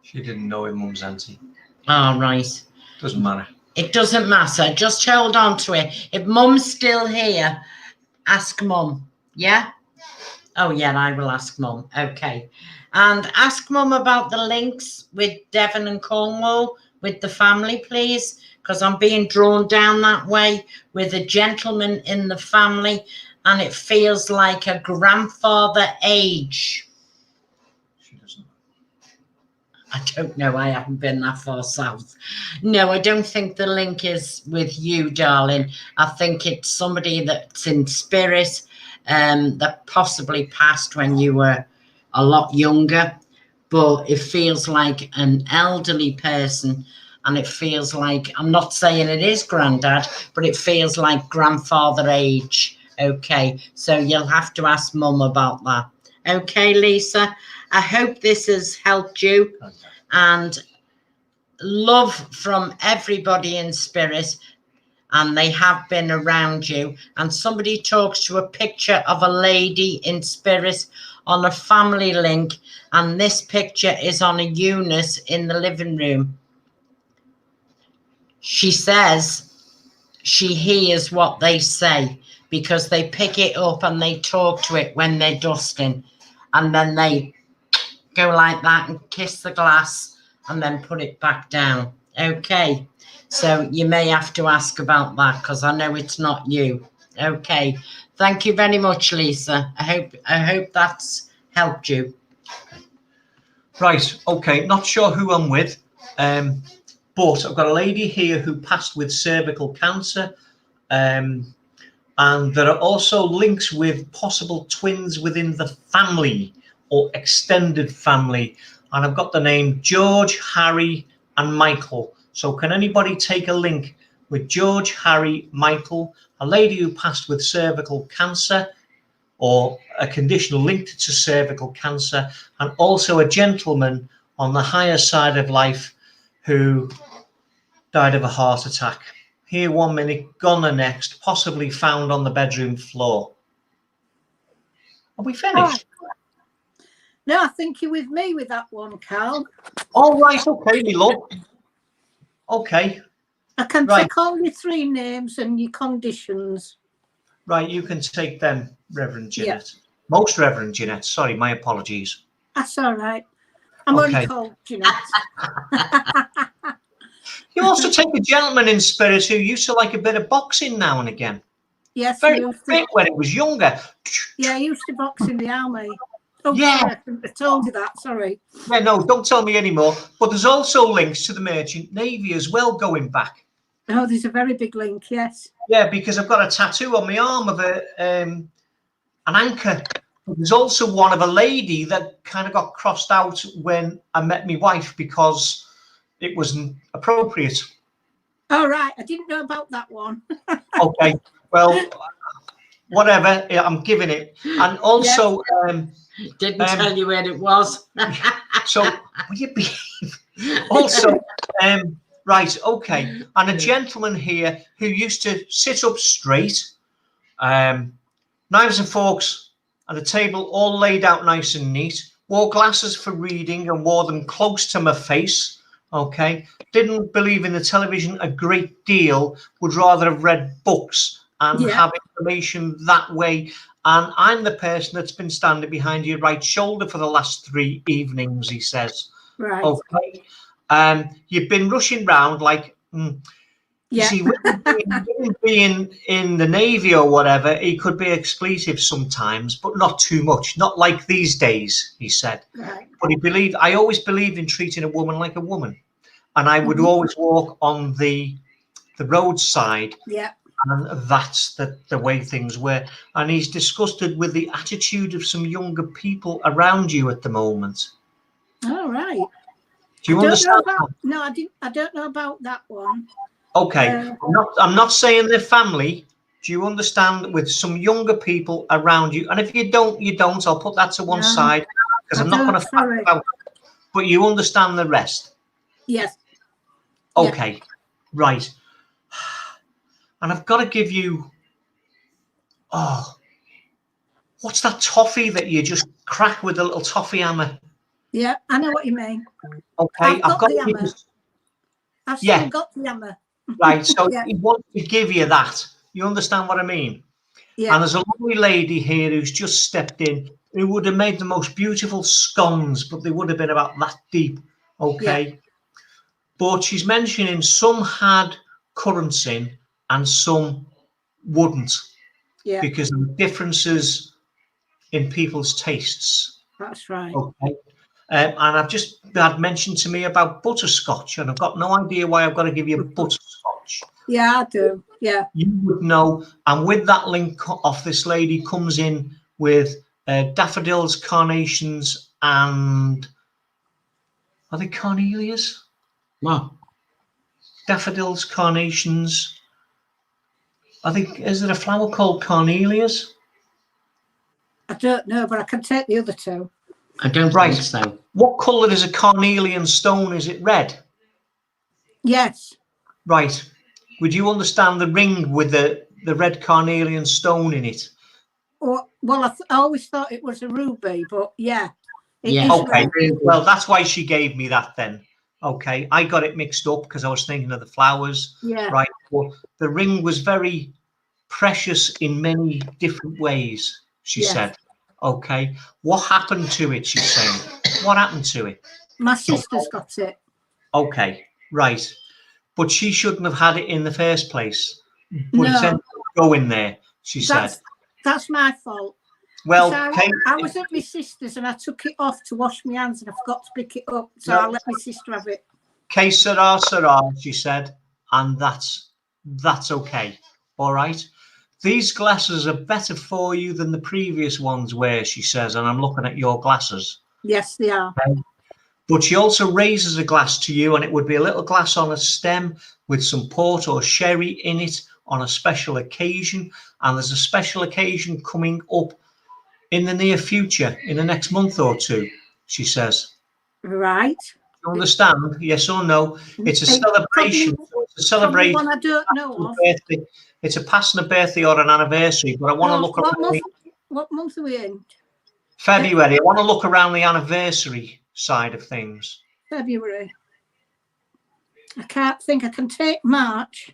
She didn't know her mum's auntie. Oh, right. Doesn't matter. It doesn't matter. Just hold on to it. If mum's still here, ask mum. Yeah? Oh, yeah, I will ask mum. Okay. And ask mum about the links with Devon and Cornwall, with the family, please, because I'm being drawn down that way with a gentleman in the family, and it feels like a grandfather age. She doesn't. I don't know. I haven't been that far south. No, I don't think the link is with you, darling. I think it's somebody that's in spirit, that possibly passed when you were a lot younger. but it feels like an elderly person, and it feels like, I'm not saying it is granddad, but it feels like grandfather age. Okay, so you'll have to ask mum about that. Okay, Lisa, I hope this has helped you, and love from everybody in spirit, and they have been around you. And somebody talks to a picture of a lady in spirit on a family link, and this picture is on a Eunice in the living room. She says she hears what they say because they pick it up and they talk to it when they're dusting, and then they go like that and kiss the glass and then put it back down. Okay, so you may have to ask about that because I know it's not you. Okay, thank you very much, Lisa. I hope that's helped you. Right, okay, not sure who I'm with, but I've got a lady here who passed with cervical cancer, and there are also links with possible twins within the family or extended family, and I've got the name George, Harry and Michael. So can anybody take a link with George, Harry, Michael, a lady who passed with cervical cancer or a condition linked to cervical cancer, and also a gentleman on the higher side of life who died of a heart attack. Here 1 minute, gone the next, possibly found on the bedroom floor. Are we finished? No, I think you're with me with that one, Carl. All right, okay, me love. Okay. I can Right. take all your 3 names and your conditions. Right, you can take them, Reverend Jeanette. Yeah. Most Reverend Jeanette, sorry, my apologies. That's all right. I'm only called Jeanette. You also take a gentleman in spirit who used to like a bit of boxing now and again. Yes, Very fit when he was younger. Yeah, he used to box in the army. Oh, Yeah. sorry, I told you that, sorry. Yeah, no, don't tell me anymore. But there's also links to the Merchant Navy as well going back. Oh, there's a very big link, yes. Yeah, because I've got a tattoo on my arm of an anchor. There's also one of a lady that kind of got crossed out when I met my wife because it wasn't appropriate. All right, I didn't know about that one. Okay, well, whatever, I'm giving it. And also... Didn't tell you where it was. So, will you behave? Also, right, okay. And a gentleman here who used to sit up straight, knives and forks at the table all laid out nice and neat, wore glasses for reading and wore them close to my face, okay? Didn't believe in the television a great deal, would rather have read books and have information that way. And I'm the person that's been standing behind your right shoulder for the last 3 evenings, he says. Right. Okay. You've been rushing round like, you see, with him being in the Navy or whatever, he could be expletive sometimes, but not too much. Not like these days, he said. Right. But I always believed in treating a woman like a woman. And I would always walk on the roadside. Yeah. And that's the way things were. And he's disgusted with the attitude of some younger people around you at the moment. All right. Do you understand? No, I don't know about that one. Okay. I'm not saying they're family. Do you understand? With some younger people around you. And if you don't, you don't. I'll put that to one side because I'm not going to fight about it. But you understand the rest? Yes. Okay. Yeah. Right. And I've got to give you, what's that toffee that you just crack with a little toffee hammer? Yeah, I know what you mean. Okay, I've got the hammer. I've still got the hammer. Right, so he wants to give you that. You understand what I mean? Yeah. And there's a lovely lady here who's just stepped in who would have made the most beautiful scones, but they would have been about that deep. Okay. Yeah. But she's mentioning some had currants in and some wouldn't, because of the differences in people's tastes. That's right. Okay. And I've just had mentioned to me about butterscotch, and I've got no idea why I've got to give you butterscotch. Yeah, I do. Yeah. You would know. And with that link off this lady comes in with daffodils, carnations, and Are they carnelias? Well, Daffodils, carnations. Is there a flower called carnelias? I don't know, but I can take the other two. I don't Right. think so. What colour is a carnelian stone? Is it red? Yes. Right. Would you understand the ring with the red carnelian stone in it? Well, I always thought it was a ruby, but yeah, it Yeah. is Okay. red. Well, that's why she gave me that then. Okay. I got it mixed up because I was thinking of the flowers. Yeah. Right. Well, the ring was very precious in many different ways, she Yes. said. Okay. What happened to it, she's saying? What happened to it? My sister's got it. Okay. Right. But she shouldn't have had it in the first place. But it's No, ended up going there, she said. that's my fault. Well, I was at my sister's and I took it off to wash my hands and I forgot to pick it up. So I let my sister have it. Que sera, sera, she said. And that's okay. All right. These glasses are better for you than the previous ones were, she says. And I'm looking at your glasses. Yes, they are. Okay. But she also raises a glass to you, and it would be a little glass on a stem with some port or sherry in it on a special occasion. And there's a special occasion coming up in the near future, in the next month or two, she says. Right. You understand? Yes or no? It's a celebration. It's a celebration. One I don't know of. Birthday. It's a passing a birthday or an anniversary, but I want to look around. What month are we in? February. I want to look around the anniversary side of things. February. I can't think. I can take March.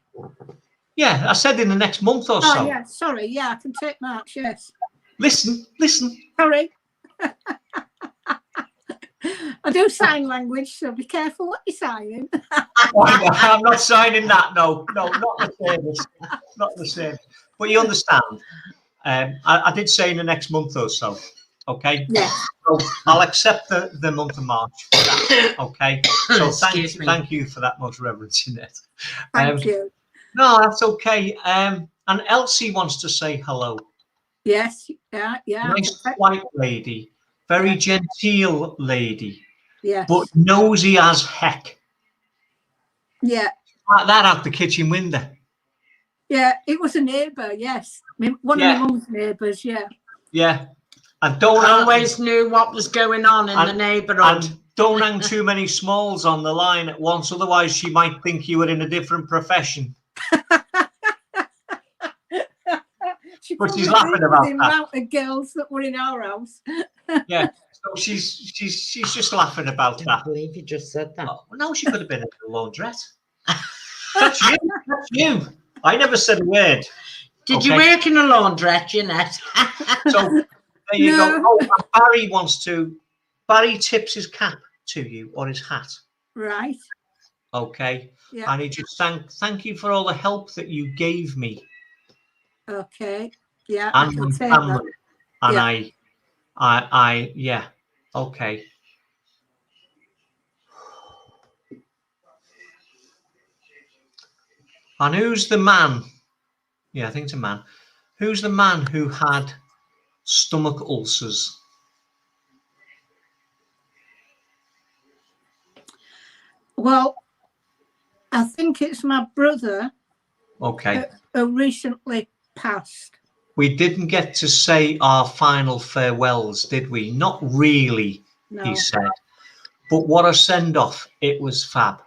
Yeah, I said in the next month or so. Oh, yeah. Sorry. Yeah, I can take March. Yes. Listen. Sorry. I do sign language, so be careful what you're signing. I'm not signing that. No, not the same. Not the same. But you understand. I did say in the next month or so. Okay. Yeah. So I'll accept the month of March for that. Okay. So thank you for that much reverence in it. Thank you. No, that's okay. And Elsie wants to say hello. Yes. Yeah. Nice white lady. Very genteel lady. Yes. But nosy as heck. Yeah. Like that out the kitchen window. Yeah, it was a neighbour, yes. One of my mum's neighbours, yeah. Yeah. And always knew what was going on in the neighbourhood. And don't hang too many smalls on the line at once, otherwise she might think you were in a different profession. But she's laughing about the amount of girls that were in our house. Yeah, so she's just laughing about that. I believe you just said that. Oh, no, she could have been in a laundrette. That's you. That's you. I never said a word. Did you work in a laundrette, Jeanette? So there you go. Oh, Barry tips his cap to you or his hat. Right. Okay. Yeah. And he just thank you for all the help that you gave me. Okay. Yeah. And my family. And yeah. I yeah. Okay. And who's the man? Yeah, I think it's a man. Who's the man who had stomach ulcers? Well, I think it's my brother. Okay. Who recently passed. We didn't get to say our final farewells, did we? Not really, no. He said. But what a send-off. It was fab.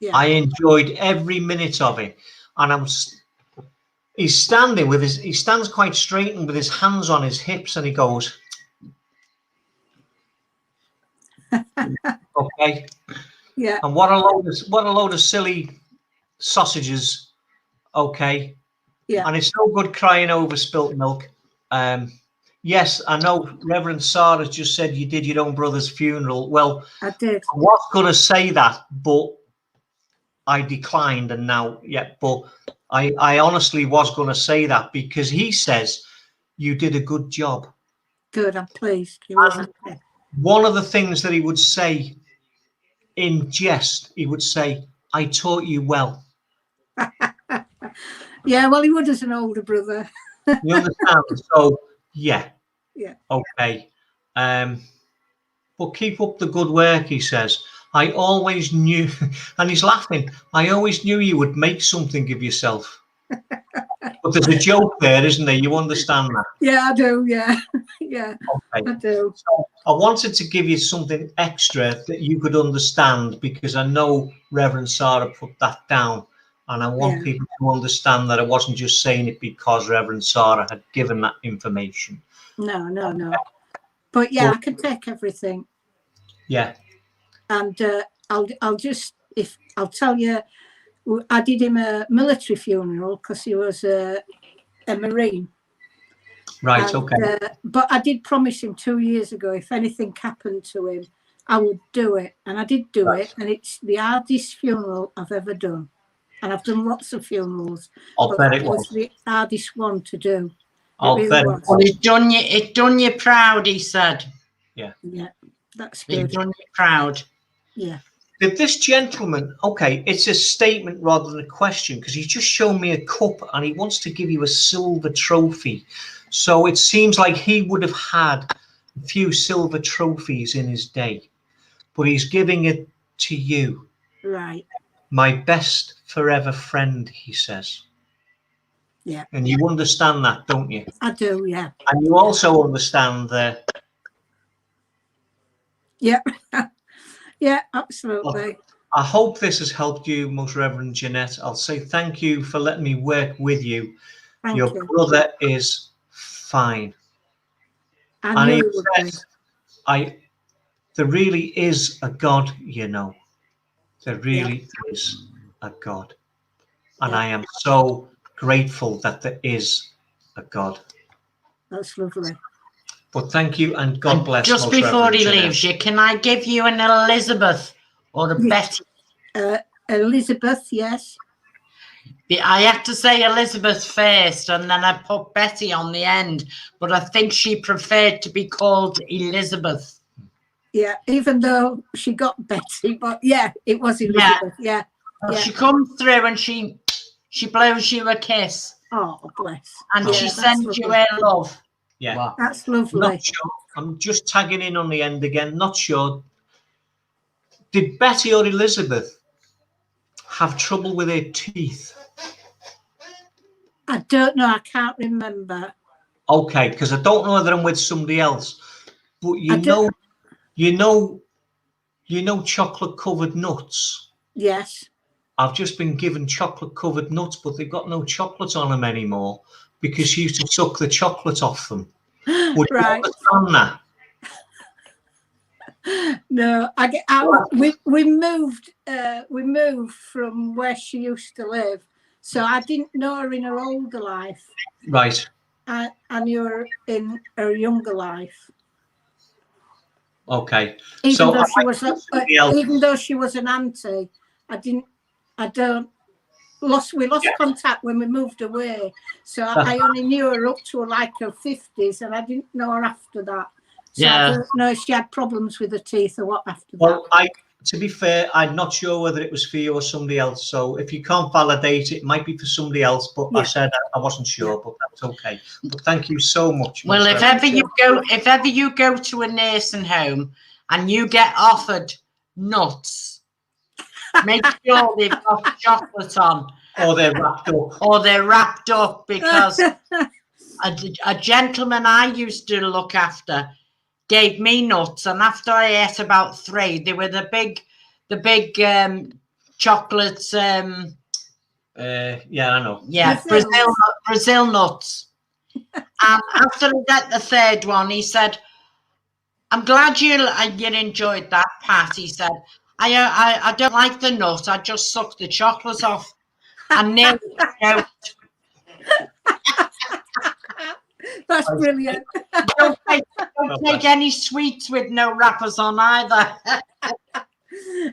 Yeah. I enjoyed every minute of it. And he's standing with he stands quite straight and with his hands on his hips and he goes, okay. Yeah. And what a load of silly sausages. Okay. Yeah. And it's no good crying over spilt milk. Yes, I know Reverend Sarah just said you did your own brother's funeral. Well, I did. I was going to say that, but I declined. And now, but I honestly was going to say that because he says you did a good job. Good, I'm pleased. One of the things that he would say in jest, he would say, I taught you well. Yeah, well, he would as an older brother. You understand? So, yeah. Yeah. Okay. but keep up the good work, he says. I always knew, and he's laughing, I always knew you would make something of yourself. But there's a joke there, isn't there? You understand that? Yeah, I do. Yeah, yeah, Okay. I do. So I wanted to give you something extra that you could understand, because I know Reverend Sarah put that down, and I want people to understand that I wasn't just saying it because Reverend Sarah had given that information. No, no, no. But yeah, I can take everything. Yeah. And I'll tell you, I did him a military funeral because he was a Marine. Right, and, okay. But I did promise him 2 years ago, if anything happened to him, I would do it. And I did do it. And it's the hardest funeral I've ever done. And I've done lots of funerals. I'll bet it was the hardest one to do. I'll really bet was. it was. It done you proud, he said. Yeah. Yeah, that's good. It done you proud. Yeah. Did this gentleman, okay, it's a statement rather than a question, because he's just shown me a cup and he wants to give you a silver trophy. So it seems like he would have had a few silver trophies in his day, but he's giving it to you. Right. My best forever friend, he says. Yeah. And you understand that, don't you? I do, yeah. And you also understand that. Yeah. Yeah, absolutely. I hope this has helped you, Most Reverend Jeanette. I'll say thank you for letting me work with you. Thank Your you. brother is fine. I knew he would be. There really is a God, you know. There really is a God. And I am so grateful that there is a God. That's lovely. But thank you, and God bless. Just Most before Reverend he Jeanette. leaves you, can I give you an Elizabeth or a Betty? Elizabeth, yes. I had to say Elizabeth first, and then I put Betty on the end, but I think she preferred to be called Elizabeth. Yeah, even though she got Betty, but yeah, it was Elizabeth. Yeah. Well, she comes through and she blows you a kiss. Oh, bless. And she sends you her love. Yeah. Wow. That's lovely. Not sure. I'm just tagging in on the end again. Not sure. Did Betty or Elizabeth have trouble with her teeth? I don't know. I can't remember. Okay, because I don't know whether I'm with somebody else. But you know chocolate covered nuts. Yes. I've just been given chocolate covered nuts, but they've got no chocolate on them anymore because she used to suck the chocolate off them. Would you understand that? No, we moved from where she used to live, so I didn't know her in her older life. Right. I knew her in her younger life. Okay. Even though she was an auntie, we lost contact when we moved away. So I only knew her up to like her 50s, and I didn't know her after that. So I don't know if she had problems with her teeth or what after that. Well, to be fair, I'm not sure whether it was for you or somebody else. So if you can't validate it, it might be for somebody else. But I said I wasn't sure, but that's okay. But thank you so much. Well, if ever you go to a nursing home and you get offered nuts, make sure they've got chocolate on. Or they're wrapped up. Or they're wrapped up, because a gentleman I used to look after gave me nuts, and after I ate about 3, they were the big chocolates. Yeah, I know. Yeah, Brazil nuts. And after I got the 3rd one, he said, "I'm glad you enjoyed that, Pat." He said, I don't like the nut. I just suck the chocolate off. And nearly choked. That's brilliant. Don't take any sweets with no wrappers on either.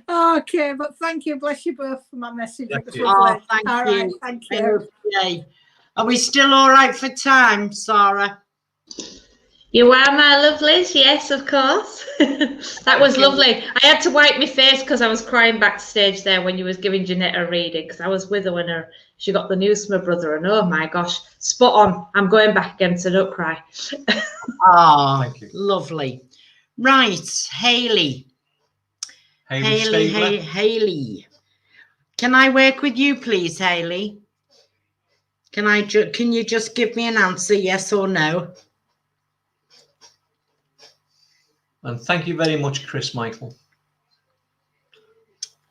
Okay, but thank you. Bless you both for my message. Thank you. All thank you. Right, thank you. Okay. Are we still all right for time, Sarah? You are, my lovelies. Yes, of course. That was lovely. I had to wipe my face because I was crying backstage there when you was giving Jeanette a reading, because I was with her when she got the news from her brother, and oh my gosh, spot on. I'm going back again, so don't cry. Oh, thank you. Lovely. Right, Hayley. Hayley. Hayley. Can I work with you, please, Hayley? Can you just give me an answer, yes or no? And thank you very much, Chris Michael.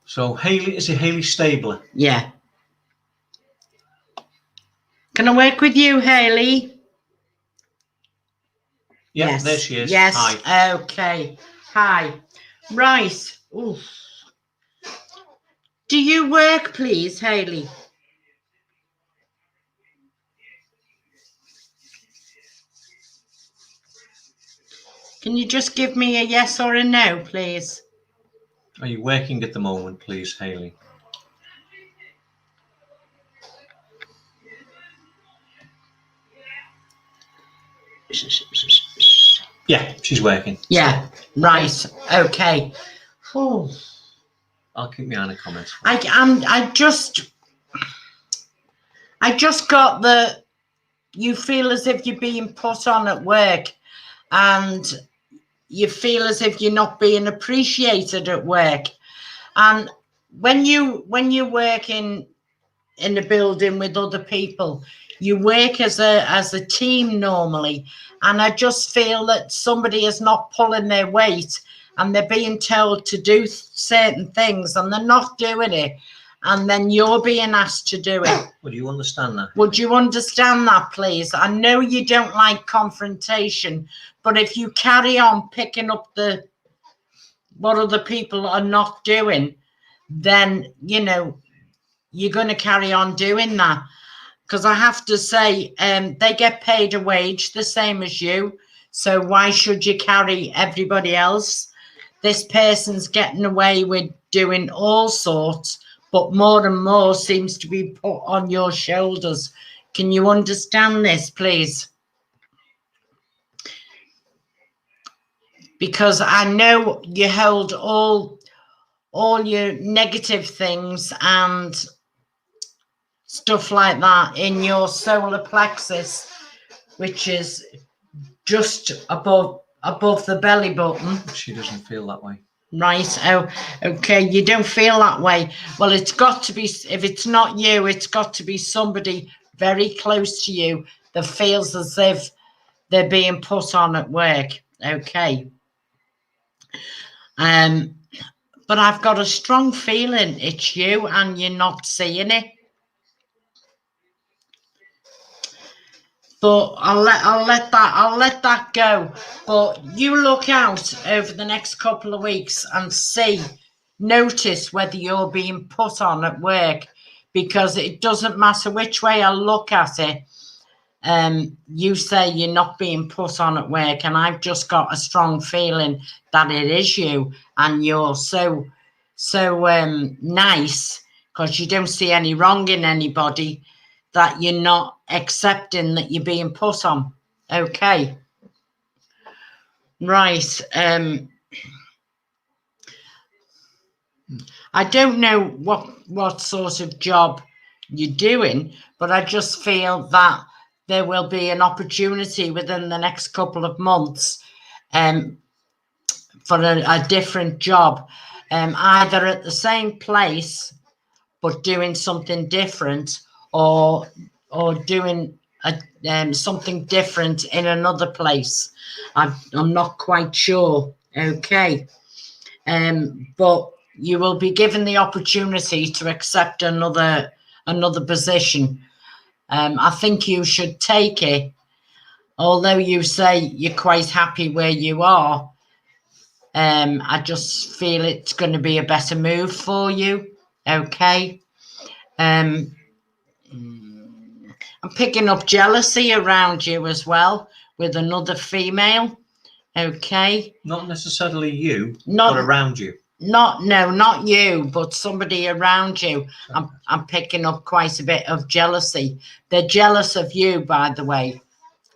So Hayley, is it Hayley Stabler? Yeah. Can I work with you, Hayley? Yeah, Yes. there she is. Yes. Hi. Okay. Hi. Right. Oof. Do you work, please, Hayley? Can you just give me a yes or a no, please? Are you working at the moment, please, Hayley? Yeah, she's working. Yeah. Right. Okay. Oh. I'll keep my eye on the comments. I just got the, you feel as if you're being put on at work, and you feel as if you're not being appreciated at work. And when you work in a building with other people, you work as a team normally, and I just feel that somebody is not pulling their weight, and they're being told to do certain things and they're not doing it, and then you're being asked to do it. Would you understand that? Would you understand that, please? I know you don't like confrontation, but if you carry on picking up what other people are not doing, then, you know, you're going to carry on doing that. Because I have to say, they get paid a wage the same as you. So why should you carry everybody else? This person's getting away with doing all sorts, but more and more seems to be put on your shoulders. Can you understand this, please? Because I know you hold all your negative things and stuff like that in your solar plexus, which is just above the belly button. She doesn't feel that way. Right. Oh, okay. You don't feel that way. Well, it's got to be, if it's not you, it's got to be somebody very close to you that feels as if they're being put on at work. Okay. But I've got a strong feeling it's you and you're not seeing it. But I'll let that go. But you look out over the next couple of weeks and notice whether you're being put on at work, because it doesn't matter which way I look at it. You say you're not being put on at work, and I've just got a strong feeling that it is you, and you're so nice because you don't see any wrong in anybody, that you're not accepting that you're being put on. Okay. Right. I don't know what sort of job you're doing, but I just feel that there will be an opportunity within the next couple of months for a different job, either at the same place but doing something different, or doing something different in another place. I'm not quite sure. Okay. But you will be given the opportunity to accept another position. I think you should take it, although you say you're quite happy where you are. I just feel it's going to be a better move for you. Okay. I'm picking up jealousy around you as well with another female. Okay. Not necessarily you, but around you. Not you, but somebody around you. I'm picking up quite a bit of jealousy. They're jealous of you, by the way.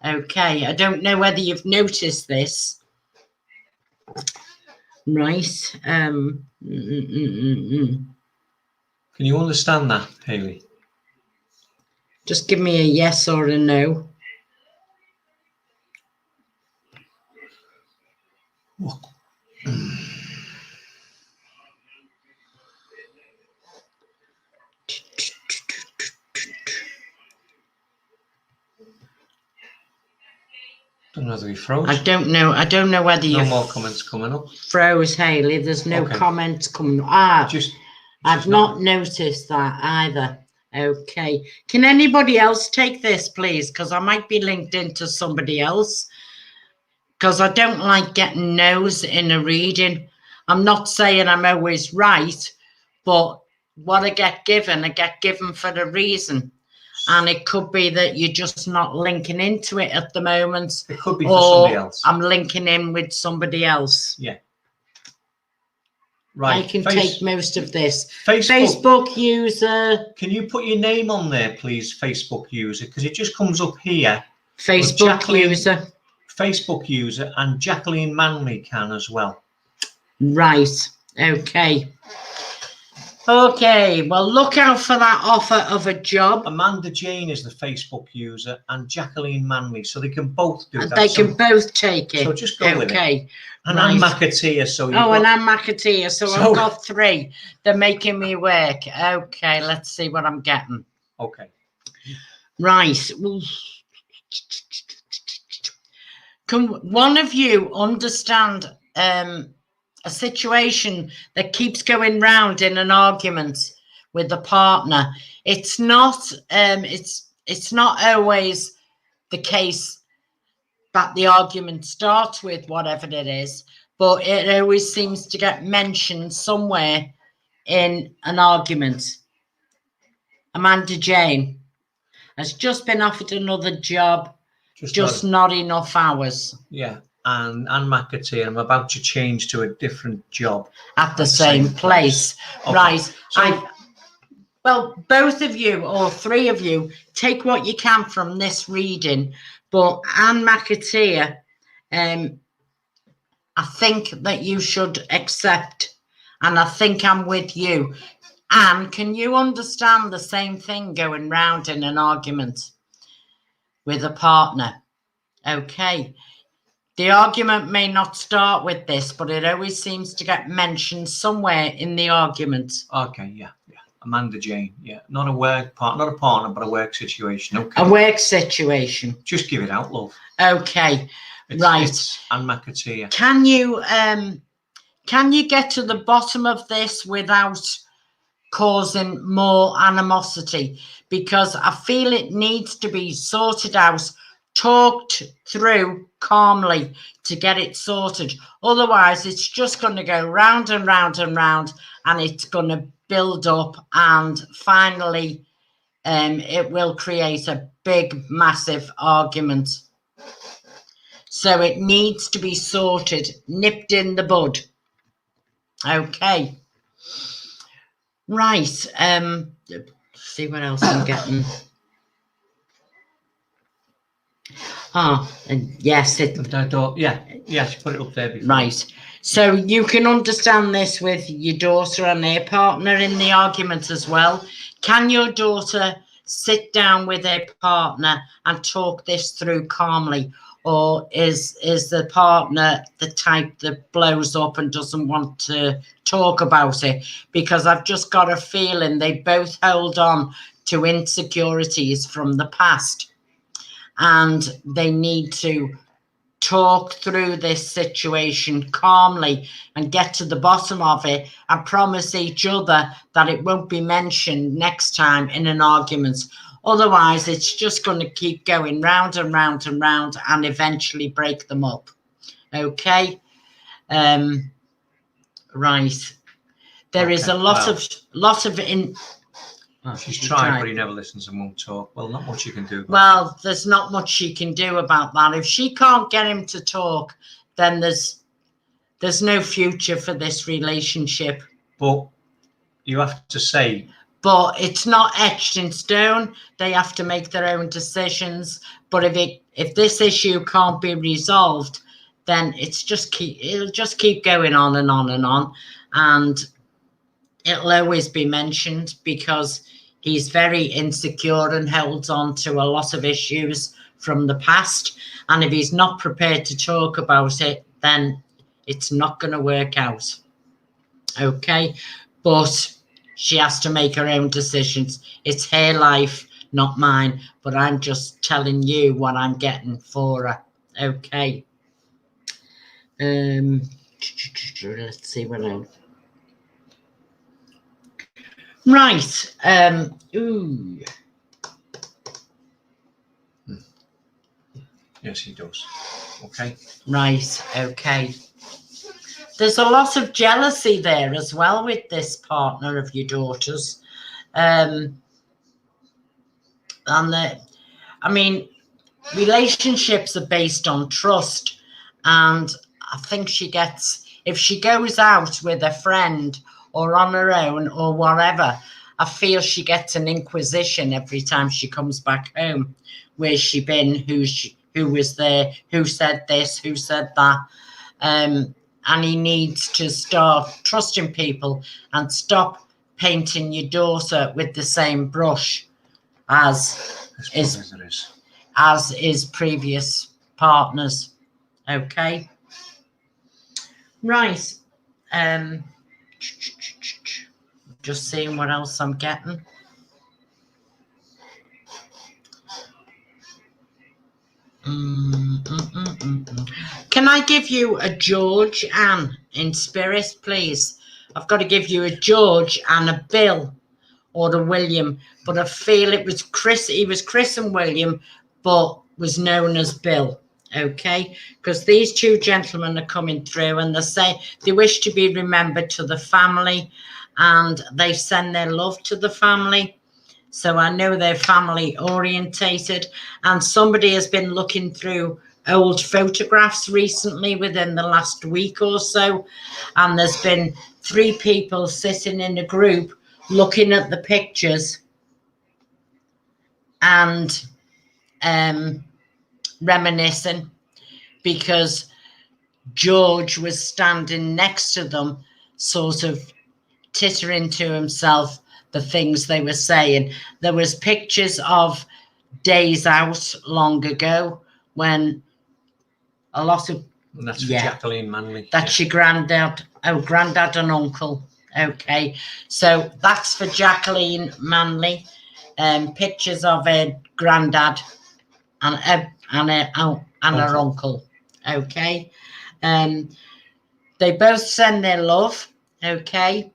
Okay. I don't know whether you've noticed this. Right. Can you understand that, Hayley? Just give me a yes or a no. Don't know whether he froze. I don't know. I don't know whether No you more comments coming up. froze, Hayley. There's no Okay. comments coming. Ah, Just I've not noticed that either. Okay. Can anybody else take this, please? Because I might be linked into somebody else. Because I don't like getting no's in a reading. I'm not saying I'm always right, but what I get given for a reason. And it could be that you're just not linking into it at the moment. It could be for somebody else. I'm linking in with somebody else. Yeah. Right. I can take most of this. Facebook user. Can you put your name on there, please, Facebook user? Because it just comes up here. Facebook user. Facebook user and Jacqueline Manley can as well. Right. Okay. Okay. Well, look out for that offer of a job. Amanda Jane is the Facebook user and Jacqueline Manley, so they can both do that. They can both take it. So just go with it. Okay. And Anne McAteer. So and Anne McAteer. So I've got 3. They're making me work. Okay. Let's see what I'm getting. Okay. Right. Can one of you understand a situation that keeps going round in an argument with a partner? It's not it's not always the case that the argument starts with whatever it is, but it always seems to get mentioned somewhere in an argument. Amanda Jane has just been offered another job. Just not enough hours. Yeah. And Anne McAteer, I'm about to change to a different job. At the same place. Okay. Right. So, well, both of you or 3 of you, take what you can from this reading. But Anne McAteer, I think that you should accept. And I think I'm with you. Anne, can you understand the same thing going round in an argument with a partner? Okay. The argument may not start with this, but it always seems to get mentioned somewhere in the argument. Okay, yeah. Amanda Jane, yeah. Not a partner, but a work situation. Okay. A work situation. Just give it out, love. Okay. It's Anne McAteer. Can you get to the bottom of this without causing more animosity? Because I feel it needs to be sorted out, talked through calmly to get it sorted. Otherwise, it's just going to go round and round and round, and it's going to build up, and finally it will create a big, massive argument. So it needs to be sorted, nipped in the bud. Okay. Right. See what else I'm getting. Yes. She put it up there before. Right. So you can understand this with your daughter and their partner in the argument as well. Can your daughter sit down with their partner and talk this through calmly? Or is the partner the type that blows up and doesn't want to talk about it? Because I've just got a feeling they both hold on to insecurities from the past. And they need to talk through this situation calmly and get to the bottom of it and promise each other that it won't be mentioned next time in an argument. Otherwise, it's just going to keep going round and round and round and eventually break them up. Okay? Right. There is a lot of she's tried, but he never listens and won't talk. Well, not much you can do. Well, there's not much she can do about that. If she can't get him to talk, then there's no future for this relationship. But you have to say. But it's not etched in stone. They have to make their own decisions. But if this issue can't be resolved, then it'll just keep going on and on and on, and it'll always be mentioned because he's very insecure and holds on to a lot of issues from the past. And if he's not prepared to talk about it, then It's not going to work out. Okay, but she has to make her own decisions. It's her life, not mine, but I'm just telling you what I'm getting for her. Okay. Let's see what else. Right. Ooh. Yes, he does. Okay. Right. Okay. There's a lot of jealousy there as well with this partner of your daughter's. And I mean, relationships are based on trust. And I think if she goes out with a friend or on her own or whatever, I feel she gets an inquisition every time she comes back home. Where's she been? Who was there? Who said this? Who said that? And he needs to start trusting people and stop painting your daughter with the same brush as his previous partners. Okay. Right. Just seeing what else I'm getting. Can I give you a George Ann in spirit, please? I've got to give you a George and a Bill or a William, but I feel it was Chris. He was Chris and William, but was known as Bill. Okay, because these two gentlemen are coming through and they say they wish to be remembered to the family, and they send their love to the family. So I know they're family orientated, and somebody has been looking through old photographs recently within the last week or so, and there's been 3 people sitting in a group looking at the pictures and reminiscing, because George was standing next to them, sort of tittering to himself the things they were saying. There was pictures of days out long ago when a lot of... And that's for Jacqueline Manley. That's your granddad. Oh, granddad and uncle. Okay, so that's for Jacqueline Manley. Pictures of her granddad and her uncle. Okay, they both send their love. Okay,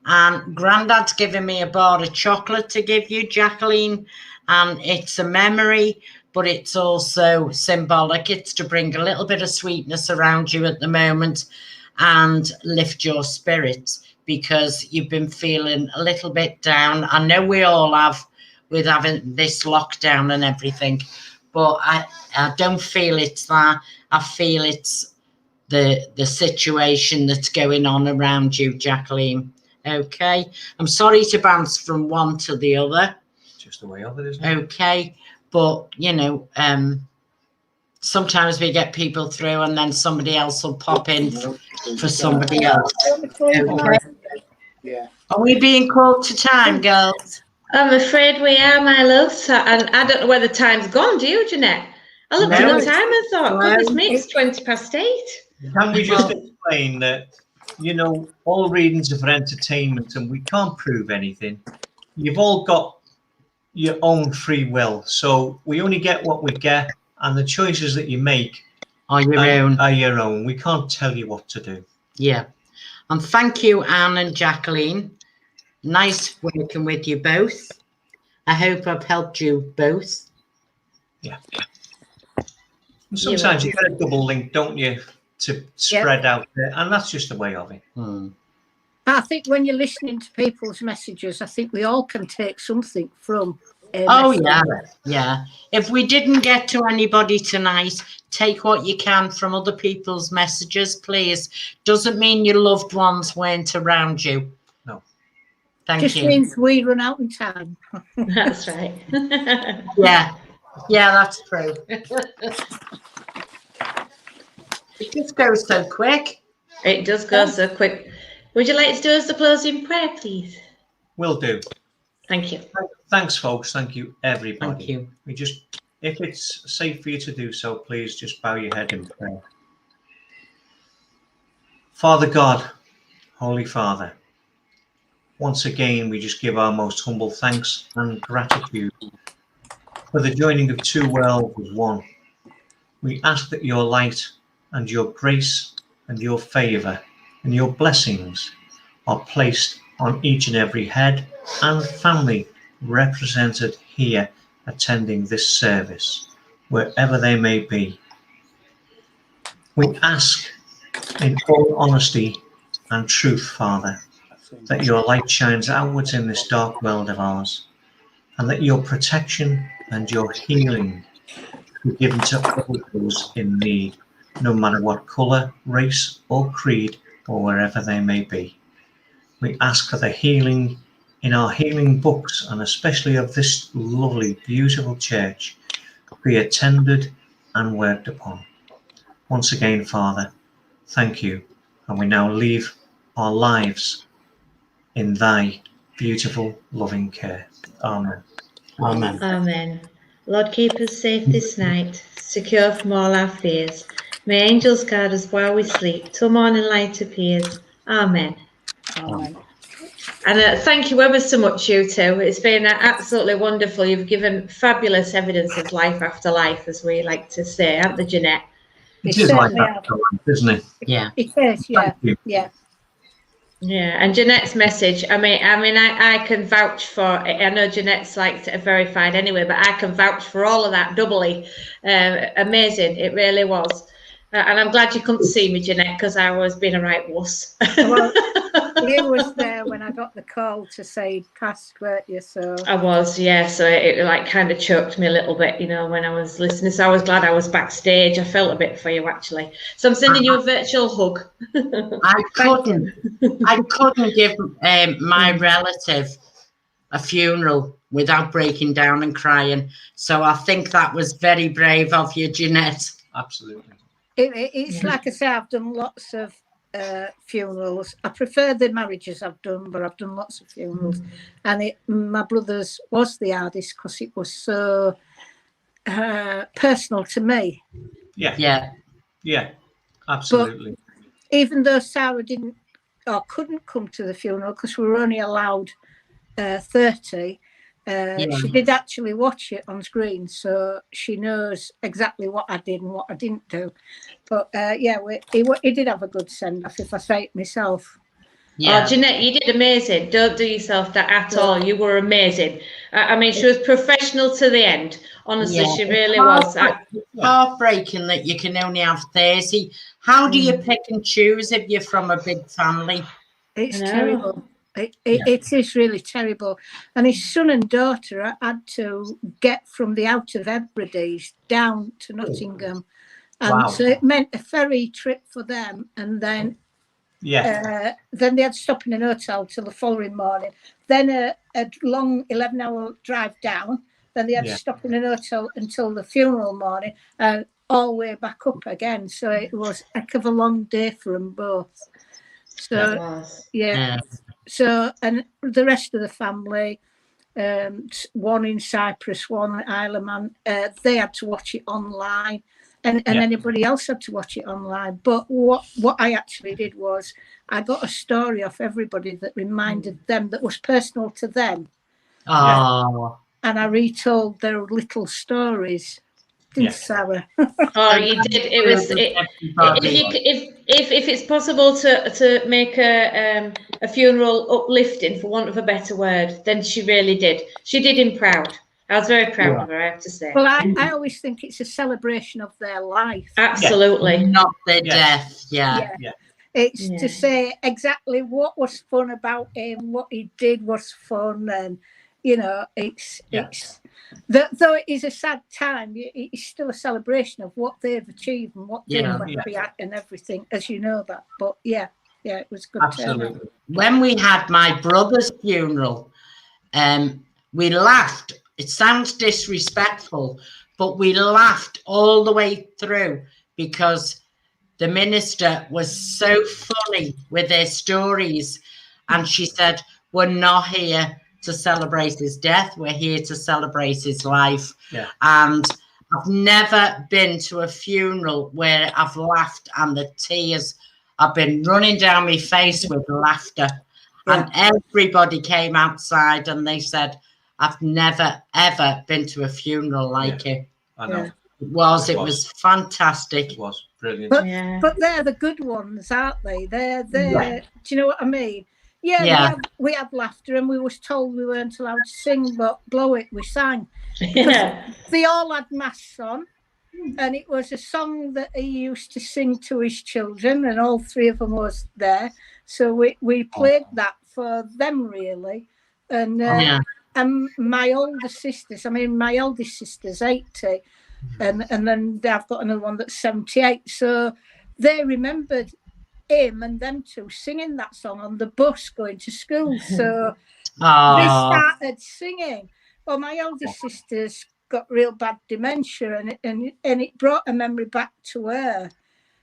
and granddad's giving me a bar of chocolate to give you, Jacqueline, and it's a memory, but it's also symbolic. It's to bring a little bit of sweetness around you at the moment and lift your spirits, because you've been feeling a little bit down. I know we all have with having this lockdown and everything, but I don't feel it's that. I feel it's the situation that's going on around you, Jacqueline. Okay, I'm sorry to bounce from one to the other. Just the way of it, isn't it? Okay, but you know, sometimes we get people through and then somebody else will pop in for somebody else. Okay. Yeah. Are we being called to time, girls? I'm afraid we are, my love. So, and I don't know where the time's gone, do you, Jeanette? I looked at the time and thought, goodness me, it's 8:20. Can we just explain that, you know, all readings are for entertainment and we can't prove anything. You've all got your own free will. So we only get what we get, and the choices that you make are your own. We can't tell you what to do. Yeah. And thank you, Anne and Jacqueline. Nice working with you both. I hope I've helped you both. Yeah. And sometimes you get a double link, don't you, to spread out there, and that's just the way of it. I think when you're listening to people's messages, I think we all can take something from yeah. If we didn't get to anybody tonight, take what you can from other people's messages, please. Doesn't mean your loved ones weren't around you. No. Thank you. Just means we run out in time. That's right. Yeah, that's true. It just goes so quick. It does go so quick. Would you like to do us the closing prayer, please? Will do. Thank you. Thanks, folks. Thank you, everybody. Thank you. We just, if it's safe for you to do so, please just bow your head in prayer. Father God, Holy Father, once again we just give our most humble thanks and gratitude for the joining of two worlds as one. We ask that your light and your grace and your favour and your blessings are placed on each and every head and family represented here attending this service, wherever they may be. We ask in all honesty and truth, Father, that your light shines outwards in this dark world of ours, and that your protection and your healing be given to all those in need, no matter what colour, race or creed or wherever they may be. We ask for the healing in our healing books, and especially of this lovely, beautiful church, be attended and worked upon. Once again, Father, thank you, and we now leave our lives in thy beautiful, loving care. Amen. Amen. Amen. Lord, keep us safe this night, secure from all our fears. May angels guard us while we sleep, till morning light appears. Amen. Amen. And thank you ever so much, you two. It's been absolutely wonderful. You've given fabulous evidence of life after life, as we like to say, haven't they, Jeanette? It It is like certainly that, isn't it? Yeah. It is, yeah. Thank you. Yeah. Yeah, and Jeanette's message, I can vouch for it. I know Jeanette's like verified anyway, but I can vouch for all of that doubly. Amazing, it really was. And I'm glad you couldn't see me, Jeanette, because I was being a right wuss. Well, you was there when I got the call to say passed, weren't you? So I was, yeah. So it like kind of choked me a little bit, you know, when I was listening. So I was glad I was backstage. I felt a bit for you, actually. So I'm sending you a virtual hug. I couldn't give my relative a funeral without breaking down and crying. So I think that was very brave of you, Jeanette. Absolutely. it's like I say, I've done lots of funerals. I prefer the marriages I've done, but I've done lots of funerals. And my brother's was the hardest because it was so personal to me. Yeah, absolutely. But even though Sarah didn't or couldn't come to the funeral because we were only allowed 30, she did actually watch it on screen, so she knows exactly what I did and what I didn't do. But he did have a good send off, if I say it myself. Yeah. Oh, Jeanette, you did amazing. Don't do yourself that at all. You were amazing. I mean, she was professional to the end. Honestly, she really was. Heartbreaking that you can only have 30. How do you pick and choose if you're from a big family? It's terrible. It is really terrible. And his son and daughter had to get from the Outer Hebrides down to Nottingham. And so it meant a ferry trip for them. And then then they had to stop in an hotel till the following morning. Then a long 11-hour drive down. Then they had to stop in an hotel until the funeral morning and all the way back up again. So it was a heck of a long day for them both. So, So, and the rest of the family, one in Cyprus, one in Isle of Man, they had to watch it online. And anybody else had to watch it online. But what I actually did was I got a story off everybody that reminded them, that was personal to them. Oh. And I retold their little stories. Didn't Sarah? Oh, you did. It was. If it's possible to make a funeral uplifting, for want of a better word, then she really did. She did him proud. I was very proud of her, I have to say. Well, I always think it's a celebration of their life. Absolutely. Not their death. It's to say exactly what was fun about him, what he did was fun, and you know, it's though it is a sad time, it's still a celebration of what they've achieved and what they've went be at and everything, as you know that. But it was good. Absolutely. When we had my brother's funeral, we laughed. It sounds disrespectful, but we laughed all the way through because the minister was so funny with their stories. And she said, we're not here to celebrate his death. We're here to celebrate his life. And I've never been to a funeral where I've laughed and the tears I've been running down my face with laughter. And everybody came outside and they said, I've never, ever been to a funeral like it. I know. It was fantastic. It was brilliant. But they're the good ones, aren't they? They're do you know what I mean? Yeah. We had laughter and we was told we weren't allowed to sing, but blow it, we sang. They all had masks on, and it was a song that he used to sing to his children, and all three of them was there. So we played that for them, really. And my older sisters, my eldest sister's 80, and then I've got another one that's 78. So they remembered him and them two singing that song on the bus going to school. So they started singing. Well, my eldest sister's got real bad dementia, and it brought a memory back to her.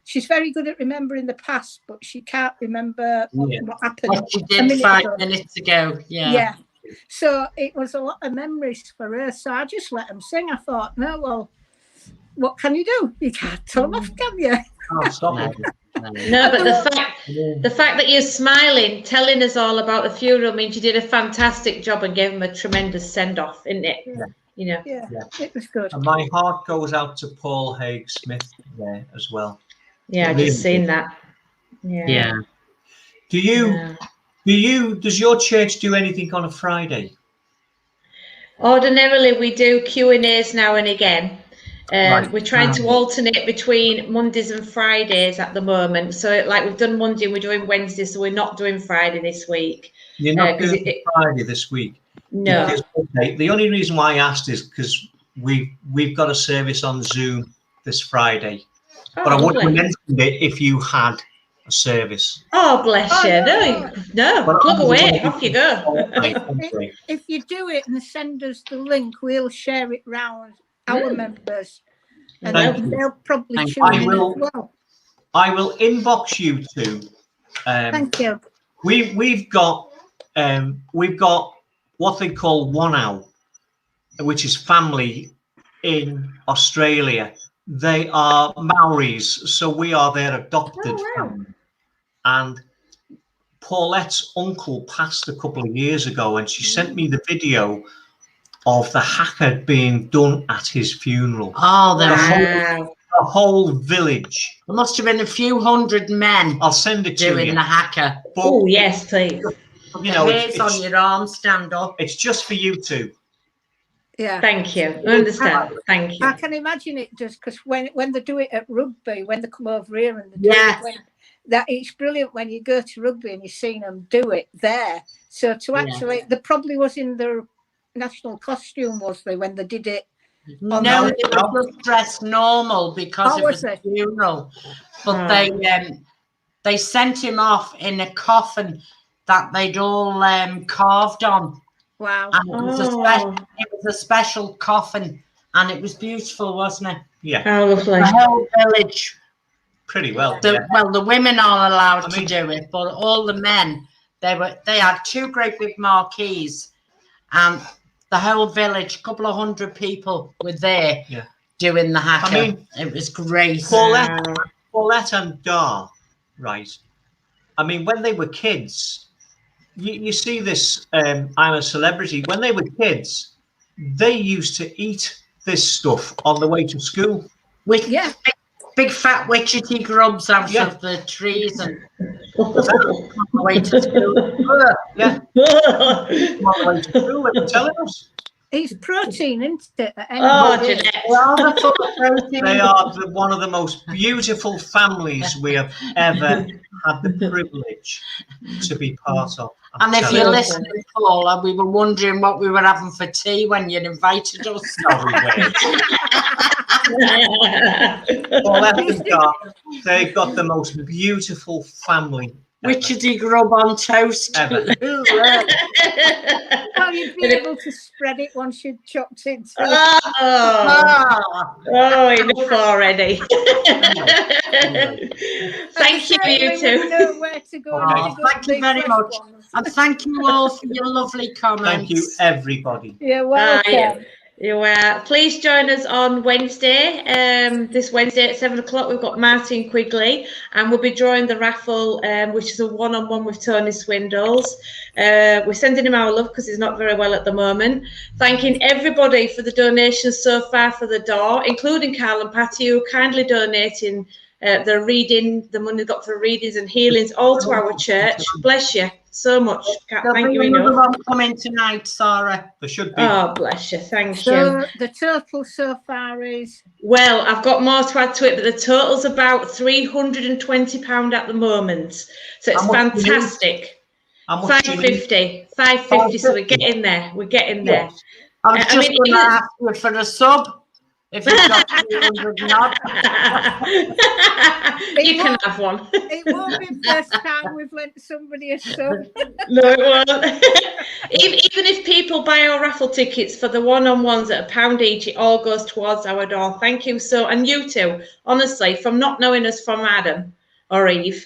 She's very good at remembering the past, but she can't remember what happened. What she did 5 minutes ago. Yeah. So it was a lot of memories for her. So I just let them sing. I thought, no, well, what can you do? You can't turn off, can you? Oh, stop it. No, but the fact that you're smiling, telling us all about the funeral means you did a fantastic job and gave them a tremendous send-off, isn't it? Yeah. It was good. And my heart goes out to Paul Haig Smith there as well. Yeah, I just seen that. Yeah. Does your church do anything on a Friday? Ordinarily, we do Q&As now and again. Right. We're trying to alternate between Mondays and Fridays at the moment. So, like, we've done Monday and we're doing Wednesday, so we're not doing Friday this week. You're not doing Friday this week? No. Because, the only reason why I asked is because we've got a service on Zoom this Friday. Oh, but I wouldn't have lovely. mentioned it if you had a service. Oh, bless you. No, plug away. Off you go. If you do it and send us the link, we'll share it round our members. And they'll probably tune in as well. I will inbox you two. Thank you. We've got what they call 1 hour, which is family in Australia. They are Maoris, so we are their adopted family. And Paulette's uncle passed a couple of years ago, and she sent me the video of the haka being done at his funeral. Oh, the whole village. There must have been a few hundred men. I'll send it to you. Doing the haka. Oh, yes, please. You know, hairs on your arm, stand up. It's just for you two. Yeah. Thank you. I understand. Thank you. I can imagine it just because when they do it at rugby, when they come over here and they do it, that it's brilliant when you go to rugby and you've seen them do it there. So to actually, they probably was in their national costume, was they, when they did it? No, they were just dressed normal because it was a funeral. But they sent him off in a coffin that they'd all carved on. Wow. And it was a special coffin, and it was beautiful, wasn't it? Yeah. Oh, lovely. The whole village. Pretty well. Well, the women aren't allowed to do it, but all the men, they had 2 great big marquees, and the whole village, a couple of 100 people were there doing the haka. I mean, it was great. Paulette and Dar, right? I mean, when they were kids, you see this, I'm a Celebrity. When they were kids, they used to eat this stuff on the way to school. With big fat witchetty grubs out of the trees and on the way to school. On the way to school, they were telling us. It's protein, isn't it? Jeanette. They are one of the most beautiful families we have ever had the privilege to be part of. And if you're listening, Paula, we were wondering what we were having for tea when you invited us. No, we weren't. They've got the most beautiful family. Witchetty grub on toast. Well, you'd be able to spread it once you'd chopped it. Enough already. Thank you, you two. Know where to go thank you very much. And thank you all for your lovely comments. Thank you, everybody. You're welcome. You are. Please join us on Wednesday. This Wednesday at 7 o'clock, we've got Martin Quigley, and we'll be drawing the raffle, which is a one-on-one with Tony Swindles. We're sending him our love because he's not very well at the moment. Thanking everybody for the donations so far for the door, including Carl and Patti, who are kindly donating the money they got for readings and healings, all to our church. Bless you so much. Can't thank you enough. One coming tonight, Sarah. There should be. Oh, bless you. Thank you. So the total so far is? Well, I've got more to add to it, but the total's about £320 at the moment. So it's fantastic. How much 550. 550. So we're getting there. We're getting there. I was just going to ask you for a sub. If you've got 300 not. You can have one. It won't be the first time we've lent somebody a sub. No, it won't. Even if people buy our raffle tickets for the one-on-ones at £1 each, it all goes towards our door. Thank you so, and you too, honestly, from not knowing us from Adam or Eve,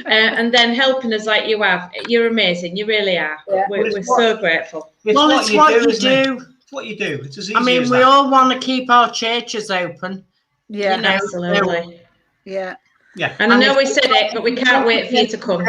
and then helping us like you have. You're amazing. You really are. Yeah. We're so grateful. Well, it's what you do. It's what you do. It's as easy I mean, as we that. all want to keep our churches open. Yeah, you know, Absolutely. yeah. Yeah. And I know we said it, but we can't wait for you to come.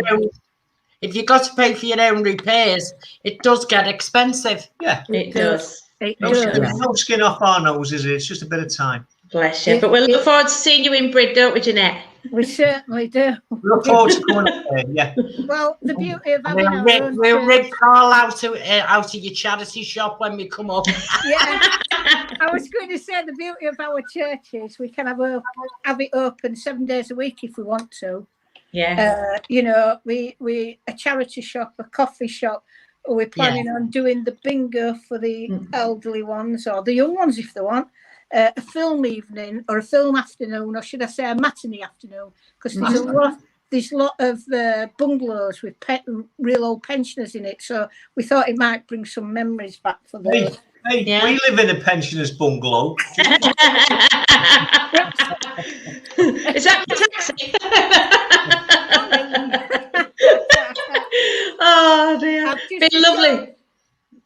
If you've got to pay for your own repairs, it does get expensive. Yeah. It does. It No, does. no skin off our noses. It's just a bit of time. Bless you. But we look forward to seeing you in Brid, don't we, Jeanette? We certainly do. Look forward to coming up there. Yeah. Well, the beauty of having our own We'll church- rip Carl out of your charity shop when we come up. Yeah, I was going to say the beauty of our church is we can have it open 7 days a week if we want to. Yeah. You know, we a charity shop, a coffee shop. We're planning on doing the bingo for the elderly ones or the young ones if they want. A film evening or a film afternoon, or should I say a matinee afternoon? Because there's a lot of bungalows with real old pensioners in it. So we thought it might bring some memories back for those. Hey, Yeah. we live in a pensioners' bungalow. Is that the taxi? Oh dear. Been lovely.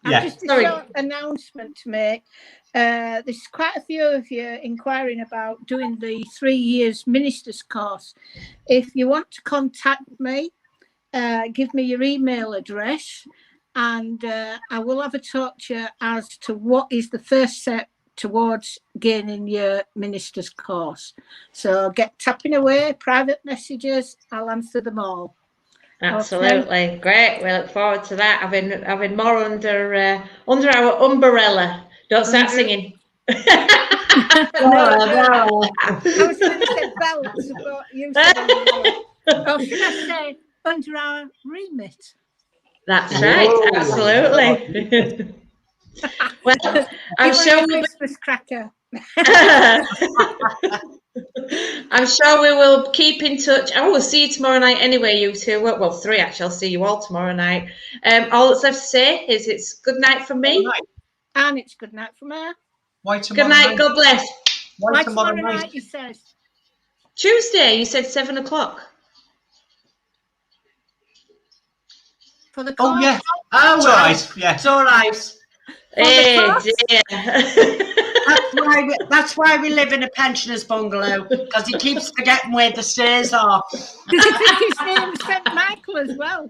Yeah. Just a Sorry. short announcement to make. There's quite a few of you inquiring about doing the 3 years ministers course. If you want to contact me, give me your email address and I will have a talk to you as to what is the first step towards gaining your minister's course. So get tapping away, private messages, I'll answer them all. Absolutely. Okay. Great. We look forward to that. Having more under our umbrella. Don't start singing. I was going to say belts, but you said or should I say under our remit? That's right. Absolutely. Well, I'm sure Christmas cracker. I'm sure we will keep in touch. I will see you tomorrow night anyway, you two. Well, 3 actually. I'll see you all tomorrow night. All that's left to say is it's good night from me. And it's good night from her. Why Good tomorrow night. night? God bless. Why Tomorrow tomorrow night, he says. Tuesday, you said 7 o'clock. For the Oh, course. yeah. Oh, It's well, all right. Yeah. it's all right. Hey, course? dear. That's why we live in a pensioners bungalow, because he keeps forgetting where the stairs are. Does he think his name's St. Michael as well?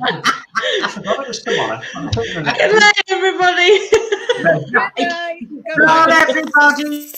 I forgot it was tomorrow. Good night, everybody. Good night. Good night, everybody.